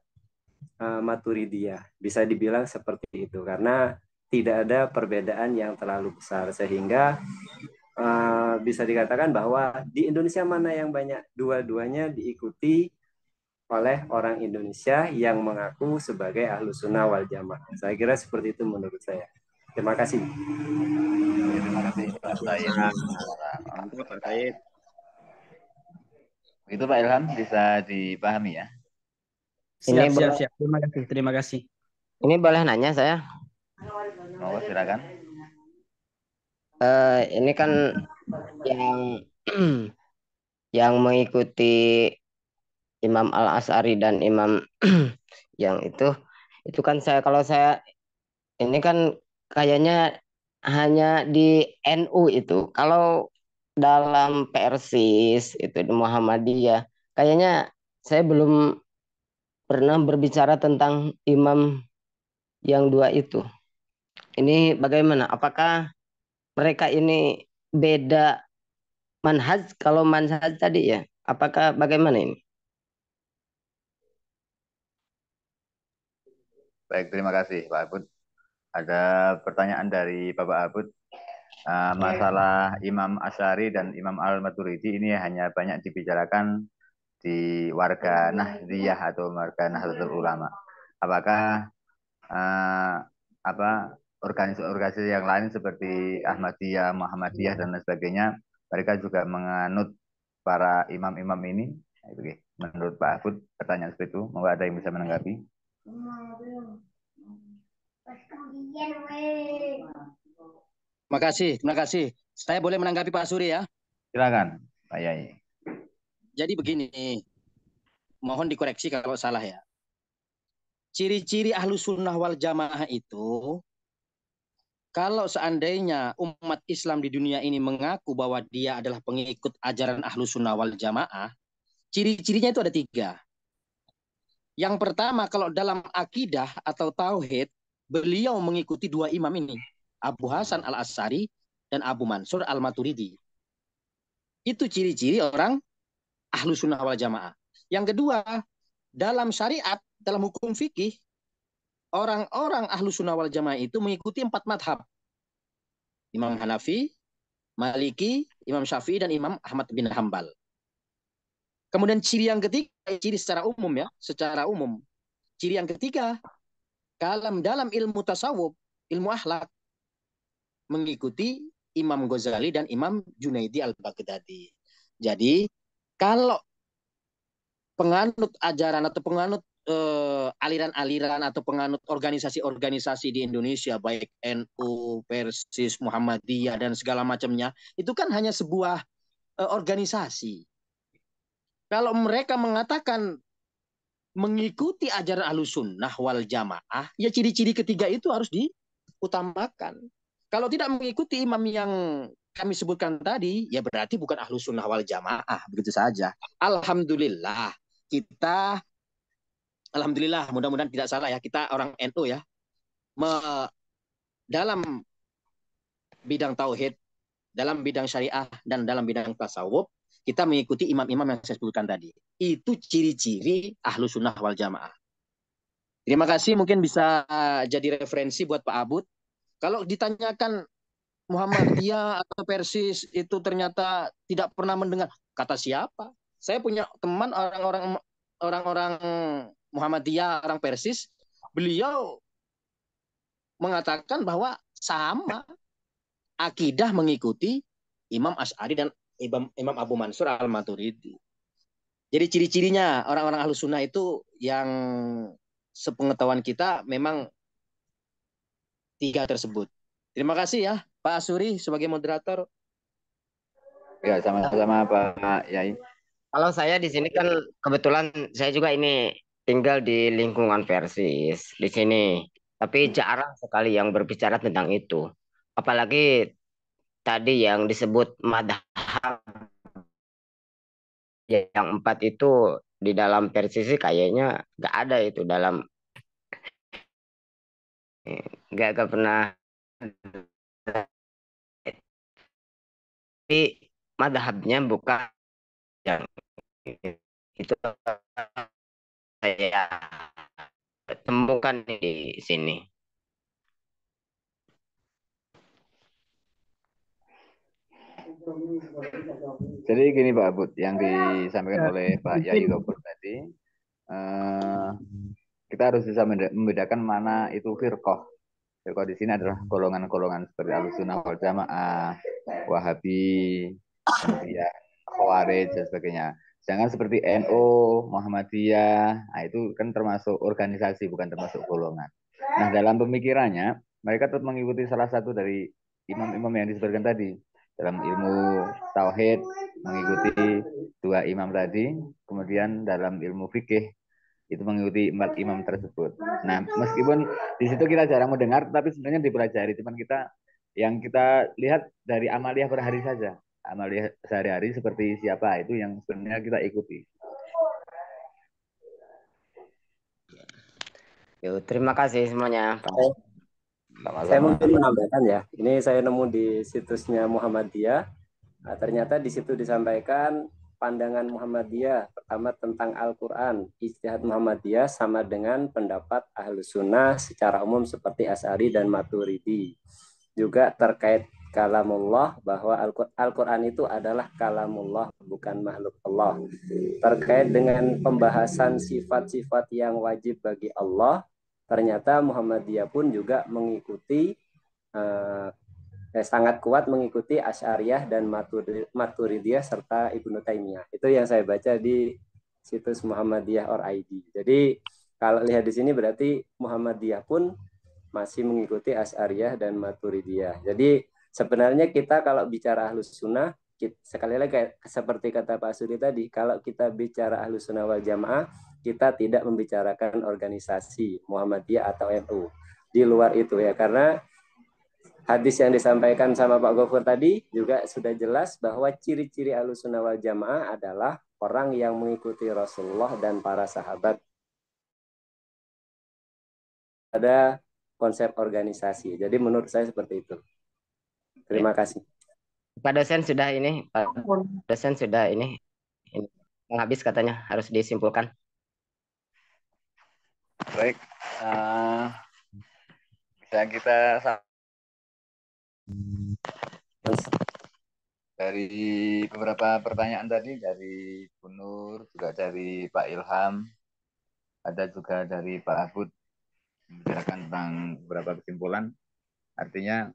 Maturidiyah. Bisa dibilang seperti itu karena tidak ada perbedaan yang terlalu besar sehingga bisa dikatakan bahwa di Indonesia mana yang banyak, dua-duanya diikuti oleh orang Indonesia yang mengaku sebagai Ahlus Sunnah wal Jamaah. Saya kira seperti itu menurut saya. Terima kasih. Terima kasih Pak Said. Pak Said. Itu Pak Ilham bisa dipahami ya. Siap. Terima kasih. Ini boleh nanya saya? Mau silakan. Ini kan yang mengikuti Imam Al-Asy'ari dan Imam yang itu kan kalau saya ini kan kayaknya hanya di NU itu. Kalau dalam Persis itu di Muhammadiyah kayaknya saya belum pernah berbicara tentang imam yang dua itu. Ini bagaimana? Apakah mereka ini beda manhaj? Kalau manhaj tadi ya, apakah bagaimana ini? Baik, terima kasih Pak Abud. Ada pertanyaan dari Bapak Abud. Masalah Imam Asy'ari dan Imam Al-Maturidi ini hanya banyak dibicarakan di warga Nahdliyah atau warga Nahdlatul Ulama. Apakah organisasi yang lain seperti Ahmadiyah, Muhammadiyah dan lain sebagainya mereka juga menganut para imam-imam ini. Nah, itu, menurut Pak Afud, pertanyaan seperti itu. Monggo ada yang bisa menanggapi? Terima kasih. Saya boleh menanggapi Pak Suri ya? Silakan, Pak Yai. Jadi begini, mohon dikoreksi kalau salah ya. Ciri-ciri Ahlus Sunnah wal Jamaah itu, kalau seandainya umat Islam di dunia ini mengaku bahwa dia adalah pengikut ajaran Ahlus Sunnah wal Jamaah, ciri-cirinya itu ada 3. Yang pertama, kalau dalam akidah atau tauhid, beliau mengikuti 2 imam ini, Abu Hasan al-Asy'ari dan Abu Mansur al-Maturidi. Itu ciri-ciri orang Ahlus Sunnah wal Jamaah. Yang kedua, dalam syariat, dalam hukum fikih, orang-orang Ahlus Sunnah wal Jamaah itu mengikuti 4 madhab. Imam Hanafi, Maliki, Imam Syafi'i, dan Imam Ahmad bin Hambal. Kemudian ciri yang ketiga, ciri secara umum ya, secara umum. Ciri yang ketiga, dalam ilmu tasawuf, ilmu akhlak, mengikuti Imam Ghazali dan Imam Junaidi al-Baghdadi. Jadi, kalau penganut ajaran atau penganut aliran-aliran atau penganut organisasi-organisasi di Indonesia, baik NU, Persis, Muhammadiyah, dan segala macamnya, itu kan hanya sebuah organisasi. Kalau mereka mengatakan mengikuti ajaran Ahlus Sunnah wal Jamaah, ya ciri-ciri ketiga itu harus diutamakan. Kalau tidak mengikuti imam yang kami sebutkan tadi, ya berarti bukan Ahlus Sunnah wal Jamaah, begitu saja. Alhamdulillah, mudah-mudahan tidak salah ya, kita orang NU ya, dalam bidang tauhid, dalam bidang syariah, dan dalam bidang tasawuf, kita mengikuti imam-imam yang saya sebutkan tadi. Itu ciri-ciri Ahlus Sunnah wal Jamaah. Terima kasih, mungkin bisa jadi referensi buat Pak Abud. Kalau ditanyakan Muhammadiyah atau Persis itu ternyata tidak pernah mendengar, kata siapa? Saya punya teman orang-orang Muhammadiyah, orang Persis, beliau mengatakan bahwa sama akidah mengikuti Imam Asy'ari dan Imam Abu Mansur al-Maturidi. Jadi ciri-cirinya orang-orang Ahlus Sunnah itu yang sepengetahuan kita memang 3 tersebut. Terima kasih ya Pak Asuri sebagai moderator. Ya, sama-sama Pak Yai. Kalau saya di sini kan kebetulan saya juga ini tinggal di lingkungan Persis di sini, tapi jarang sekali yang berbicara tentang itu. Apalagi tadi yang disebut madhab yang 4 itu di dalam Persis kayaknya nggak ada itu dalam, nggak pernah. Tapi madhabnya bukan yang itu saya temukan di sini. Jadi gini Pak Abud, yang disampaikan oleh Pak Yai Gopur tadi, kita harus bisa membedakan mana itu firqah. Firqah di sini adalah golongan-golongan seperti Ahlus Sunnah wal Jamaah, Wahabi, kemudian Khawarij dan sebagainya. Sedangkan seperti NU, Muhammadiyah, nah itu kan termasuk organisasi, bukan termasuk golongan. Nah, dalam pemikirannya, mereka tetap mengikuti salah satu dari imam-imam yang disebutkan tadi. Dalam ilmu tauhid mengikuti 2 imam tadi, kemudian dalam ilmu fikih itu mengikuti 4 imam tersebut. Nah, meskipun di situ kita jarang mendengar, tapi sebenarnya dipelajari. Cuman yang kita lihat dari amaliyah per hari saja, amaliyah sehari-hari seperti siapa itu yang sebenarnya kita ikuti. Yo, terima kasih semuanya, Pak. Saya mungkin menambahkan ya, ini saya nemu di situsnya Muhammadiyah. Nah, ternyata di situ disampaikan pandangan Muhammadiyah pertama tentang Al-Quran. Ijtihad Muhammadiyah sama dengan pendapat Ahlus Sunnah secara umum seperti Asy'ari dan Maturidi. Juga terkait kalamullah, bahwa Al-Quran itu adalah kalamullah, bukan makhluk Allah. Terkait dengan pembahasan sifat-sifat yang wajib bagi Allah, ternyata Muhammadiyah pun juga mengikuti sangat kuat mengikuti Asy'ariyah dan Maturidiyah serta Ibnu Taimiyah. Itu yang saya baca di situs Muhammadiyah.org. Jadi kalau lihat di sini berarti Muhammadiyah pun masih mengikuti Asy'ariyah dan Maturidiyah. Jadi sebenarnya kita kalau bicara Ahlus Sunnah, sekali lagi kayak seperti kata Pak Suri tadi, kalau kita bicara Ahlus Sunnah wal Jamaah, kita tidak membicarakan organisasi Muhammadiyah atau NU. Di luar itu ya, karena hadis yang disampaikan sama Pak Gofur tadi juga sudah jelas bahwa ciri-ciri Ahlus Sunnah wal Jamaah adalah orang yang mengikuti Rasulullah dan para sahabat. Ada konsep organisasi. Jadi menurut saya seperti itu. Terima kasih. Pak dosen sudah ini, Pak dosen sudah ini habis katanya, harus disimpulkan. Baik, bisa kita dari beberapa pertanyaan tadi dari Bu Nur, juga dari Pak Ilham, ada juga dari Pak Abud membicarakan tentang beberapa kesimpulan. Artinya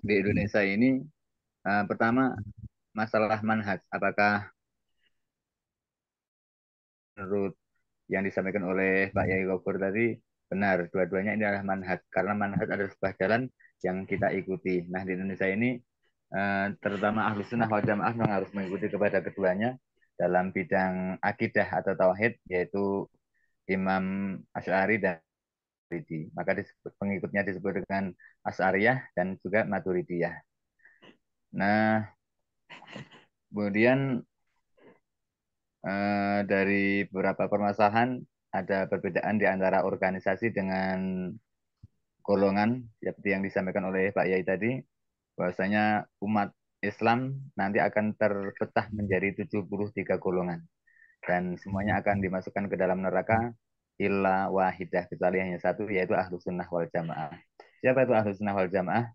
di Indonesia ini pertama masalah manhaj, apakah menurut yang disampaikan oleh Pak Yai Gofur tadi benar, dua-duanya ini adalah manhaj, karena manhaj adalah sebuah jalan yang kita ikuti. Nah, di Indonesia ini terutama Ahlus Sunnah wal Jamaah memang harus mengikuti kepada keduanya dalam bidang akidah atau tauhid, yaitu Imam Asy'ari dan Maturidi. Maka pengikutnya disebut dengan Asy'ariyah dan juga Maturidiyah. Nah, kemudian dari beberapa permasalahan ada perbedaan di antara organisasi dengan golongan, seperti yang disampaikan oleh Pak Yai tadi, bahwasanya umat Islam nanti akan terpecah menjadi 73 golongan. Dan semuanya akan dimasukkan ke dalam neraka illa wahidah, kecuali hanya satu, yaitu Ahlus Sunnah wal Jamaah. Siapa itu Ahlus Sunnah wal Jamaah?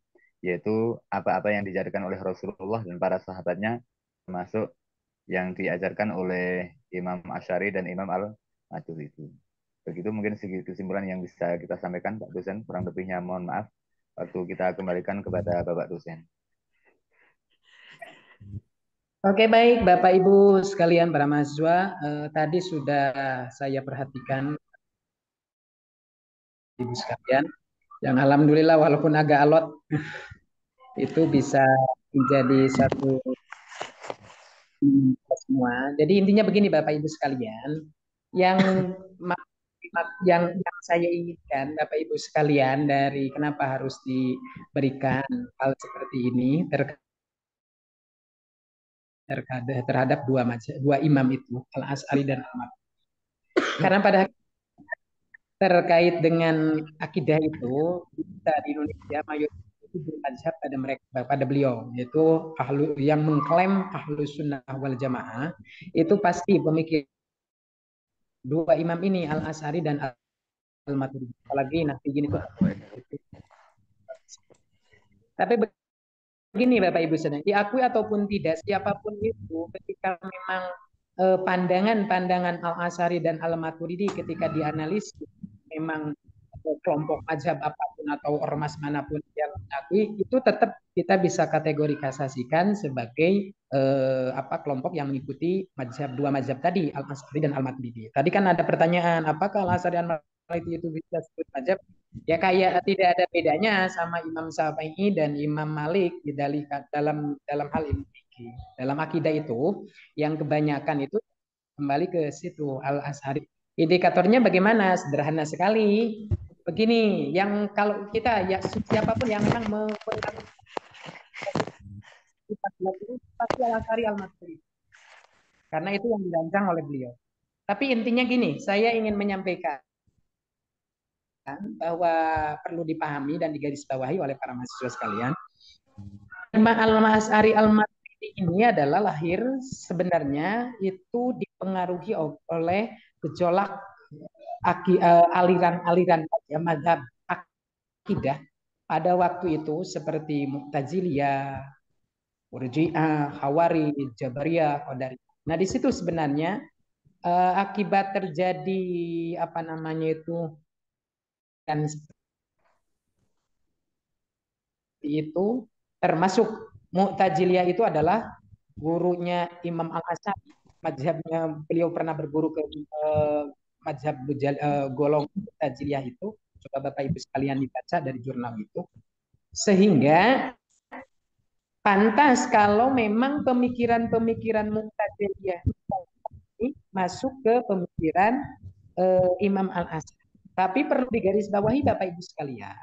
Yaitu apa-apa yang diajarkan oleh Rasulullah dan para sahabatnya, termasuk yang diajarkan oleh Imam Asy'ari dan Imam Al-Maturidi. Begitu mungkin kesimpulan yang bisa kita sampaikan, Pak dosen. Kurang lebihnya mohon maaf. Waktu kita kembalikan kepada Bapak dosen. Oke, baik Bapak Ibu sekalian para mahasiswa, tadi sudah saya perhatikan Ibu sekalian, yang alhamdulillah walaupun agak alot itu bisa menjadi satu semua. Jadi intinya begini Bapak Ibu sekalian, yang saya inginkan Bapak Ibu sekalian dari kenapa harus diberikan hal seperti ini terhadap dua imam itu, Al-Asy'ari dan Al-Maturidi. Karena pada terkait dengan akidah itu, kita di Indonesia mayoritas itu bermadzhab pada beliau, yaitu yang mengklaim Ahlus Sunnah wal Jamaah itu pasti pemikir dua imam ini, Al-Asy'ari dan Al-Maturidi. Apalagi Nahdiyin itu. Tapi begini Bapak Ibu sekalian, diakui ataupun tidak, siapapun itu ketika memang pandangan-pandangan Al-Asy'ari dan Al-Maturidi ketika dianalisis memang kelompok mazhab apapun atau ormas manapun yang mengakui, itu tetap kita bisa kategorisasikan sebagai kelompok yang mengikuti dua mazhab tadi, Al-Asy'ari dan Al-Maturidi. Tadi kan ada pertanyaan, apakah Al-Asy'ari dan Al-Maturidi itu bisa disebut mazhab? Ya kayak tidak ada bedanya sama Imam Syafi'i dan Imam Malik dalam hal ini. Dalam akidah itu yang kebanyakan itu kembali ke situ Al-Asy'ari. Indikatornya bagaimana? Sederhana sekali. Begini, yang kalau kita ya siapapun yang memang pasti Al-Asy'ari Al-Maturidi. Karena itu yang dirancang oleh beliau. Tapi intinya gini, saya ingin menyampaikan bahwa perlu dipahami dan digarisbawahi oleh para mahasiswa sekalian. Imam Al-Asy'ari Al-Maturidi ini adalah lahir sebenarnya itu dipengaruhi oleh gejolak aliran-aliran mazhab akidah pada waktu itu seperti Mu'taziliyah, Murji'ah, Khawarij, Jabariyah, Qadariyah. Nah, di situ sebenarnya akibat terjadi dan itu termasuk Mu'taziliyah itu adalah gurunya Imam Al-Asy'ari. Mazhabnya beliau pernah berguru ke mazhab golongan Mu'taziliyah itu. Coba Bapak Ibu sekalian dibaca dari jurnal itu. Sehingga pantas kalau memang pemikiran-pemikiran Mu'taziliyah ini masuk ke pemikiran Imam Al-Asy'ari. Tapi perlu digarisbawahi Bapak Ibu sekalian,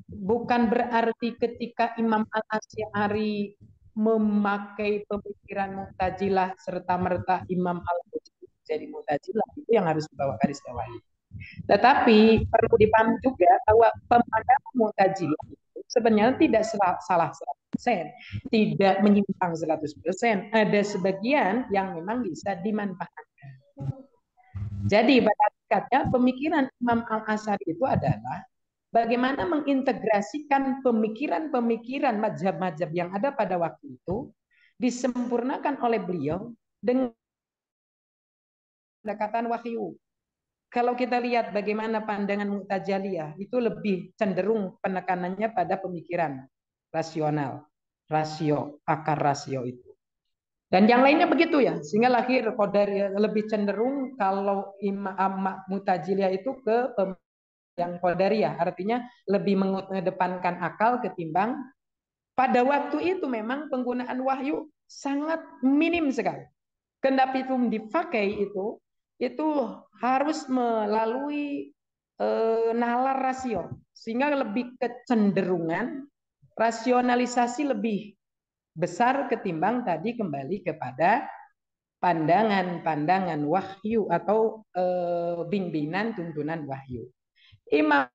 bukan berarti ketika Imam Al-Asy'ari memakai pemikiran Mu'tazilah serta-merta Imam Al-Ghazali jadi Mu'tazilah, itu yang harus dibawa garis bawahi. Tetapi perlu dipahami juga bahwa pemandangan Mu'tazilah itu sebenarnya tidak salah 100%, tidak menyimpang 100%. Ada sebagian yang memang bisa dimanfaatkan. Jadi pada hakikatnya pemikiran Imam Al-Asy'ari itu adalah bagaimana mengintegrasikan pemikiran-pemikiran mazhab-mazhab yang ada pada waktu itu disempurnakan oleh beliau dengan pendekatan wahyu. Kalau kita lihat bagaimana pandangan Mu'taziliyah itu lebih cenderung penekanannya pada pemikiran rasional, rasio, akar rasio itu. Dan yang lainnya begitu ya, sehingga lahir Qadariyah lebih cenderung kalau Imam Mu'taziliyah itu ke yang Qadariyah, artinya lebih mengedepankan akal ketimbang pada waktu itu memang penggunaan wahyu sangat minim sekali. Kendati itu dipakai itu harus melalui nalar rasio, sehingga lebih kecenderungan rasionalisasi lebih besar ketimbang tadi kembali kepada pandangan-pandangan wahyu atau bimbingan tuntunan wahyu. Imam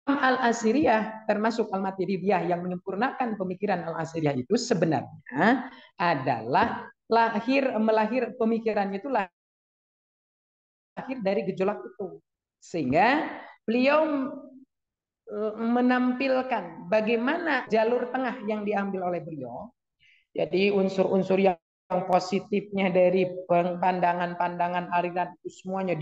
Al-Asy'ariyah termasuk Al-Maturidiyah yang menyempurnakan pemikiran Al-Asy'ariyah itu sebenarnya adalah melahir pemikirannya itu lahir dari gejolak itu, sehingga beliau menampilkan bagaimana jalur tengah yang diambil oleh beliau. Jadi unsur-unsur yang positifnya dari pandangan-pandangan aliran itu semuanya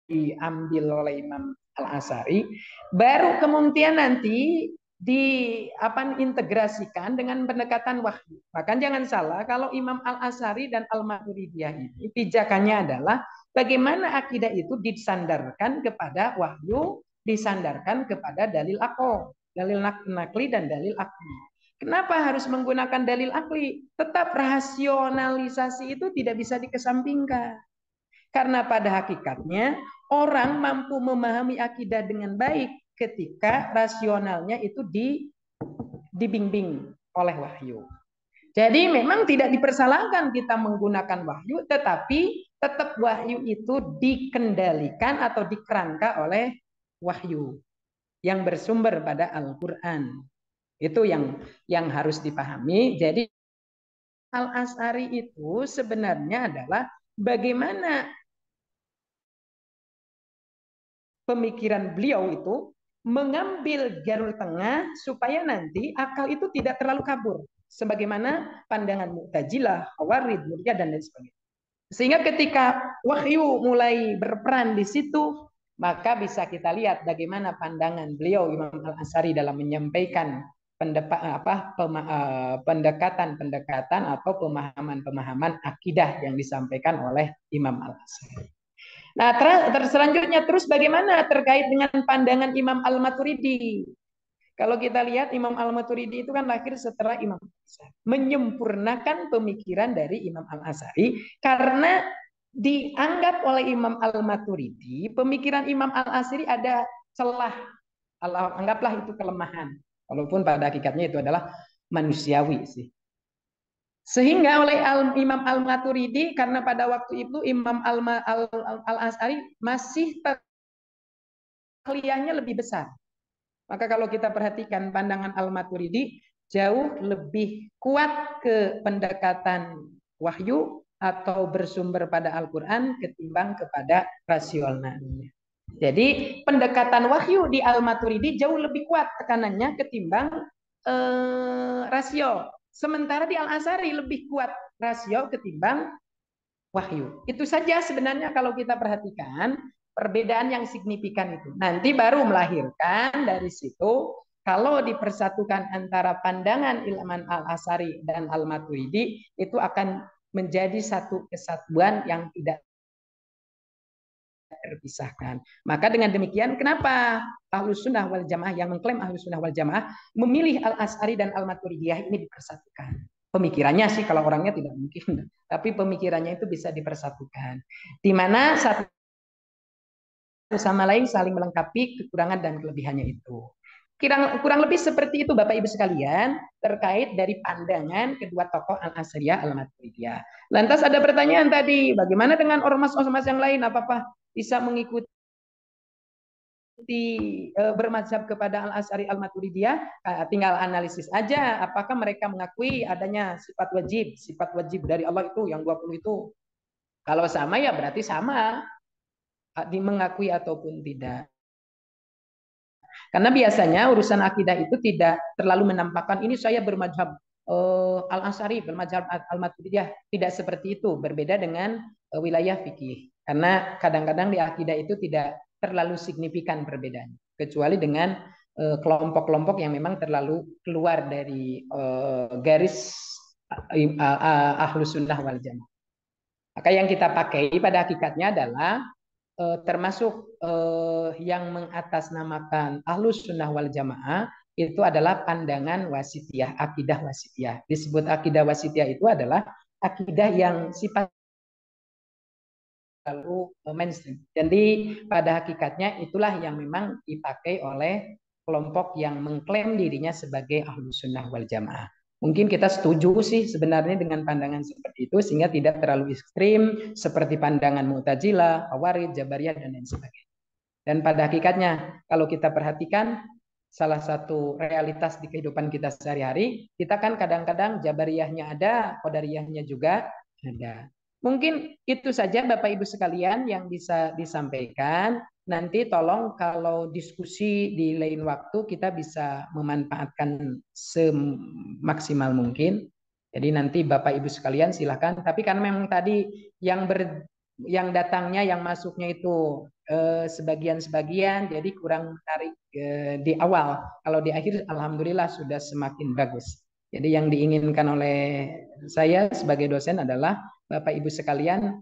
diambil oleh Imam Al-Asy'ari, baru kemudian nanti diintegrasikan dengan pendekatan wahyu. Bahkan jangan salah kalau Imam Al-Asy'ari dan Al-Maturidiyah ini pijakannya adalah bagaimana akidah itu disandarkan kepada wahyu, disandarkan kepada dalil akal, dalil nakli dan dalil akli. Kenapa harus menggunakan dalil akli? Tetap rasionalisasi itu tidak bisa dikesampingkan. Karena pada hakikatnya orang mampu memahami akidah dengan baik ketika rasionalnya itu dibimbing oleh wahyu. Jadi memang tidak dipersalahkan kita menggunakan wahyu, tetapi tetap wahyu itu dikendalikan atau dikerangka oleh wahyu yang bersumber pada Al-Quran. Itu yang harus dipahami. Jadi Al-Asy'ari itu sebenarnya adalah bagaimana pemikiran beliau itu mengambil jalur tengah supaya nanti akal itu tidak terlalu kabur, sebagaimana pandangan Mu'tazilah, Khawarij, Murji'ah dan lain sebagainya. Sehingga ketika wahyu mulai berperan di situ, maka bisa kita lihat bagaimana pandangan beliau Imam Al-Asy'ari dalam menyampaikan pendekatan-pendekatan atau pemahaman-pemahaman akidah yang disampaikan oleh Imam Al-Asy'ari. Nah, selanjutnya terus bagaimana terkait dengan pandangan Imam Al-Maturidi? Kalau kita lihat Imam Al-Maturidi itu kan lahir setelah Imam Al-Asy'ari, menyempurnakan pemikiran dari Imam Al-Asy'ari karena dianggap oleh Imam Al-Maturidi pemikiran Imam Al-Asy'ari ada celah, anggaplah itu kelemahan, walaupun pada hakikatnya itu adalah manusiawi sih. Sehingga oleh Imam Al-Maturidi, karena pada waktu itu Imam Al-Asy'ari masih takliyahnya lebih besar. Maka kalau kita perhatikan pandangan Al-Maturidi jauh lebih kuat ke pendekatan wahyu atau bersumber pada Al-Quran ketimbang kepada rasionalnya. Jadi pendekatan wahyu di Al-Maturidi jauh lebih kuat tekanannya ketimbang rasio. Sementara di Al-Asy'ari lebih kuat rasio ketimbang wahyu. Itu saja sebenarnya kalau kita perhatikan perbedaan yang signifikan itu. Nanti baru melahirkan dari situ kalau dipersatukan antara pandangan Ilman Al-Asari dan Al-Maturidi, itu akan menjadi satu kesatuan yang tidak terpisahkan. Maka dengan demikian, kenapa Ahlus Sunnah wal Jamaah yang mengklaim Ahlus Sunnah wal Jamaah memilih Al-As'ari dan Al-Maturidiyah ini dipersatukan. Pemikirannya sih kalau orangnya tidak mungkin, tapi pemikirannya itu bisa dipersatukan. Di mana satu sama lain saling melengkapi kekurangan dan kelebihannya itu. Kurang lebih seperti itu Bapak Ibu sekalian terkait dari pandangan kedua tokoh Al-Asriyah Al-Maturidiyah. Lantas ada pertanyaan tadi, bagaimana dengan ormas-ormas yang lain? Apakah bisa mengikuti bermadzhab kepada Al-As'ari Al-Maturidiyah? Tinggal analisis aja apakah mereka mengakui adanya sifat wajib dari Allah itu yang 20 itu. Kalau sama ya berarti sama, mengakui ataupun tidak. Karena biasanya urusan akidah itu tidak terlalu menampakkan ini saya bermadzhab Al-As'ari, bermadzhab Al-Maturidiyah. Tidak seperti itu, berbeda dengan wilayah fikih. Karena kadang-kadang di akidah itu tidak terlalu signifikan perbedaannya, kecuali dengan kelompok-kelompok yang memang terlalu keluar dari garis Ahlus Sunnah wal Jamaah. Maka yang kita pakai pada hakikatnya adalah termasuk yang mengatasnamakan Ahlus Sunnah wal Jamaah itu adalah pandangan wasitiyah, akidah wasitiyah. Disebut akidah wasitiyah itu adalah akidah yang sifat lalu mainstream. Jadi pada hakikatnya itulah yang memang dipakai oleh kelompok yang mengklaim dirinya sebagai Ahlus Sunnah wal Jamaah. Mungkin kita setuju sih sebenarnya dengan pandangan seperti itu sehingga tidak terlalu ekstrim seperti pandangan Mu'tazilah, Khawarij, Jabariyah dan lain sebagainya. Dan pada hakikatnya kalau kita perhatikan salah satu realitas di kehidupan kita sehari-hari, kita kan kadang-kadang Jabariyahnya ada, Qadariyahnya juga ada. Mungkin itu saja Bapak Ibu sekalian yang bisa disampaikan. Nanti tolong kalau diskusi di lain waktu kita bisa memanfaatkan semaksimal mungkin. Jadi nanti Bapak Ibu sekalian silakan. Tapi kan memang tadi yang datangnya, yang masuknya itu sebagian-sebagian, jadi kurang menarik di awal. Kalau di akhir, alhamdulillah sudah semakin bagus. Jadi yang diinginkan oleh saya sebagai dosen adalah Bapak Ibu sekalian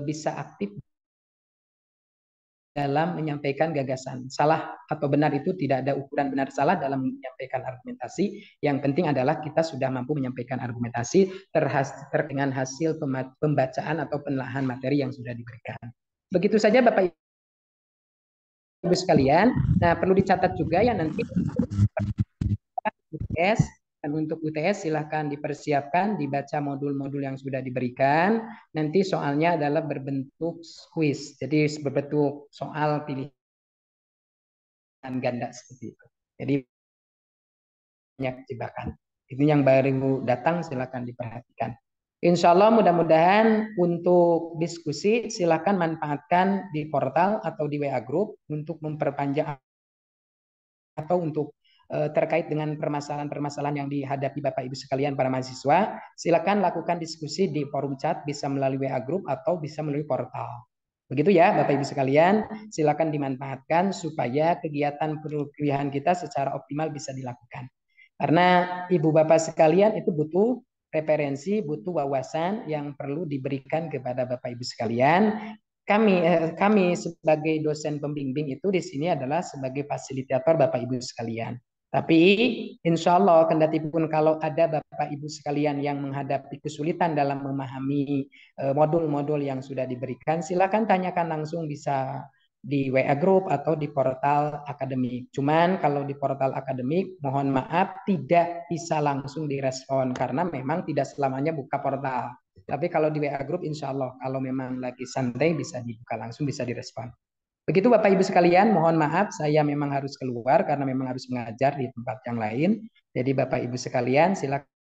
bisa aktif dalam menyampaikan gagasan. Salah atau benar itu tidak ada ukuran benar salah dalam menyampaikan argumentasi. Yang penting adalah kita sudah mampu menyampaikan argumentasi dengan hasil pembacaan atau penelaahan materi yang sudah diberikan. Begitu saja Bapak Ibu sekalian. Nah, perlu dicatat juga ya nanti UTS. Dan untuk UTS silahkan dipersiapkan, dibaca modul-modul yang sudah diberikan. Nanti soalnya adalah berbentuk quiz, jadi berbentuk soal pilihan ganda seperti itu. Jadi banyak jebakan. Ini yang baru datang silahkan diperhatikan. Insya Allah mudah-mudahan untuk diskusi silahkan manfaatkan di portal atau di WA Group untuk memperpanjang atau untuk terkait dengan permasalahan-permasalahan yang dihadapi Bapak Ibu sekalian para mahasiswa, silakan lakukan diskusi di forum chat, bisa melalui WA Group atau bisa melalui portal. Begitu ya Bapak Ibu sekalian, silakan dimanfaatkan supaya kegiatan perkuliahan kita secara optimal bisa dilakukan. Karena Ibu Bapak sekalian itu butuh referensi, butuh wawasan yang perlu diberikan kepada Bapak Ibu sekalian. Kami sebagai dosen pembimbing itu di sini adalah sebagai fasilitator Bapak Ibu sekalian. Tapi insya Allah kendati pun kalau ada Bapak Ibu sekalian yang menghadapi kesulitan dalam memahami modul-modul yang sudah diberikan, silakan tanyakan langsung bisa di WA Group atau di portal akademik. Cuman kalau di portal akademik mohon maaf tidak bisa langsung direspon karena memang tidak selamanya buka portal. Tapi kalau di WA Group insya Allah kalau memang lagi santai bisa dibuka langsung, bisa direspon. Begitu Bapak Ibu sekalian, mohon maaf saya memang harus keluar karena memang harus mengajar di tempat yang lain. Jadi Bapak Ibu sekalian silakan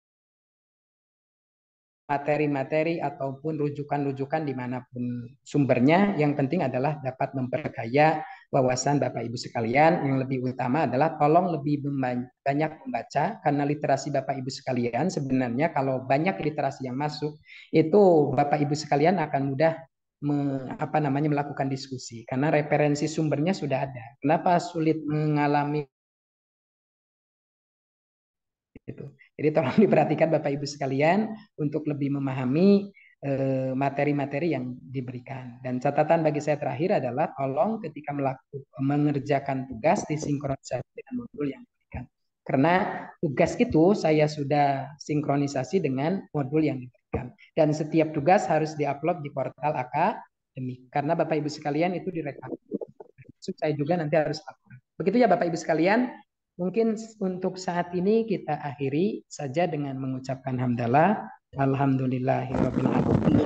materi-materi ataupun rujukan-rujukan dimanapun sumbernya. Yang penting adalah dapat memperkaya wawasan Bapak Ibu sekalian. Yang lebih utama adalah tolong lebih banyak membaca karena literasi Bapak Ibu sekalian sebenarnya kalau banyak literasi yang masuk itu Bapak Ibu sekalian akan mudah melakukan diskusi karena referensi sumbernya sudah ada. Kenapa sulit mengalami Gitu. Jadi tolong diperhatikan Bapak Ibu sekalian untuk lebih memahami materi-materi yang diberikan. Dan catatan bagi saya terakhir adalah tolong ketika mengerjakan tugas disinkronisasi dengan modul yang diberikan. Karena tugas itu saya sudah sinkronisasi dengan modul yang diberikan. Dan setiap tugas harus diupload di portal akademik. Karena Bapak Ibu sekalian itu direkam. Saya juga nanti harus upload. Begitu ya Bapak Ibu sekalian. Mungkin untuk saat ini kita akhiri saja dengan mengucapkan hamdalah. Alhamdulillahirabbil alamin.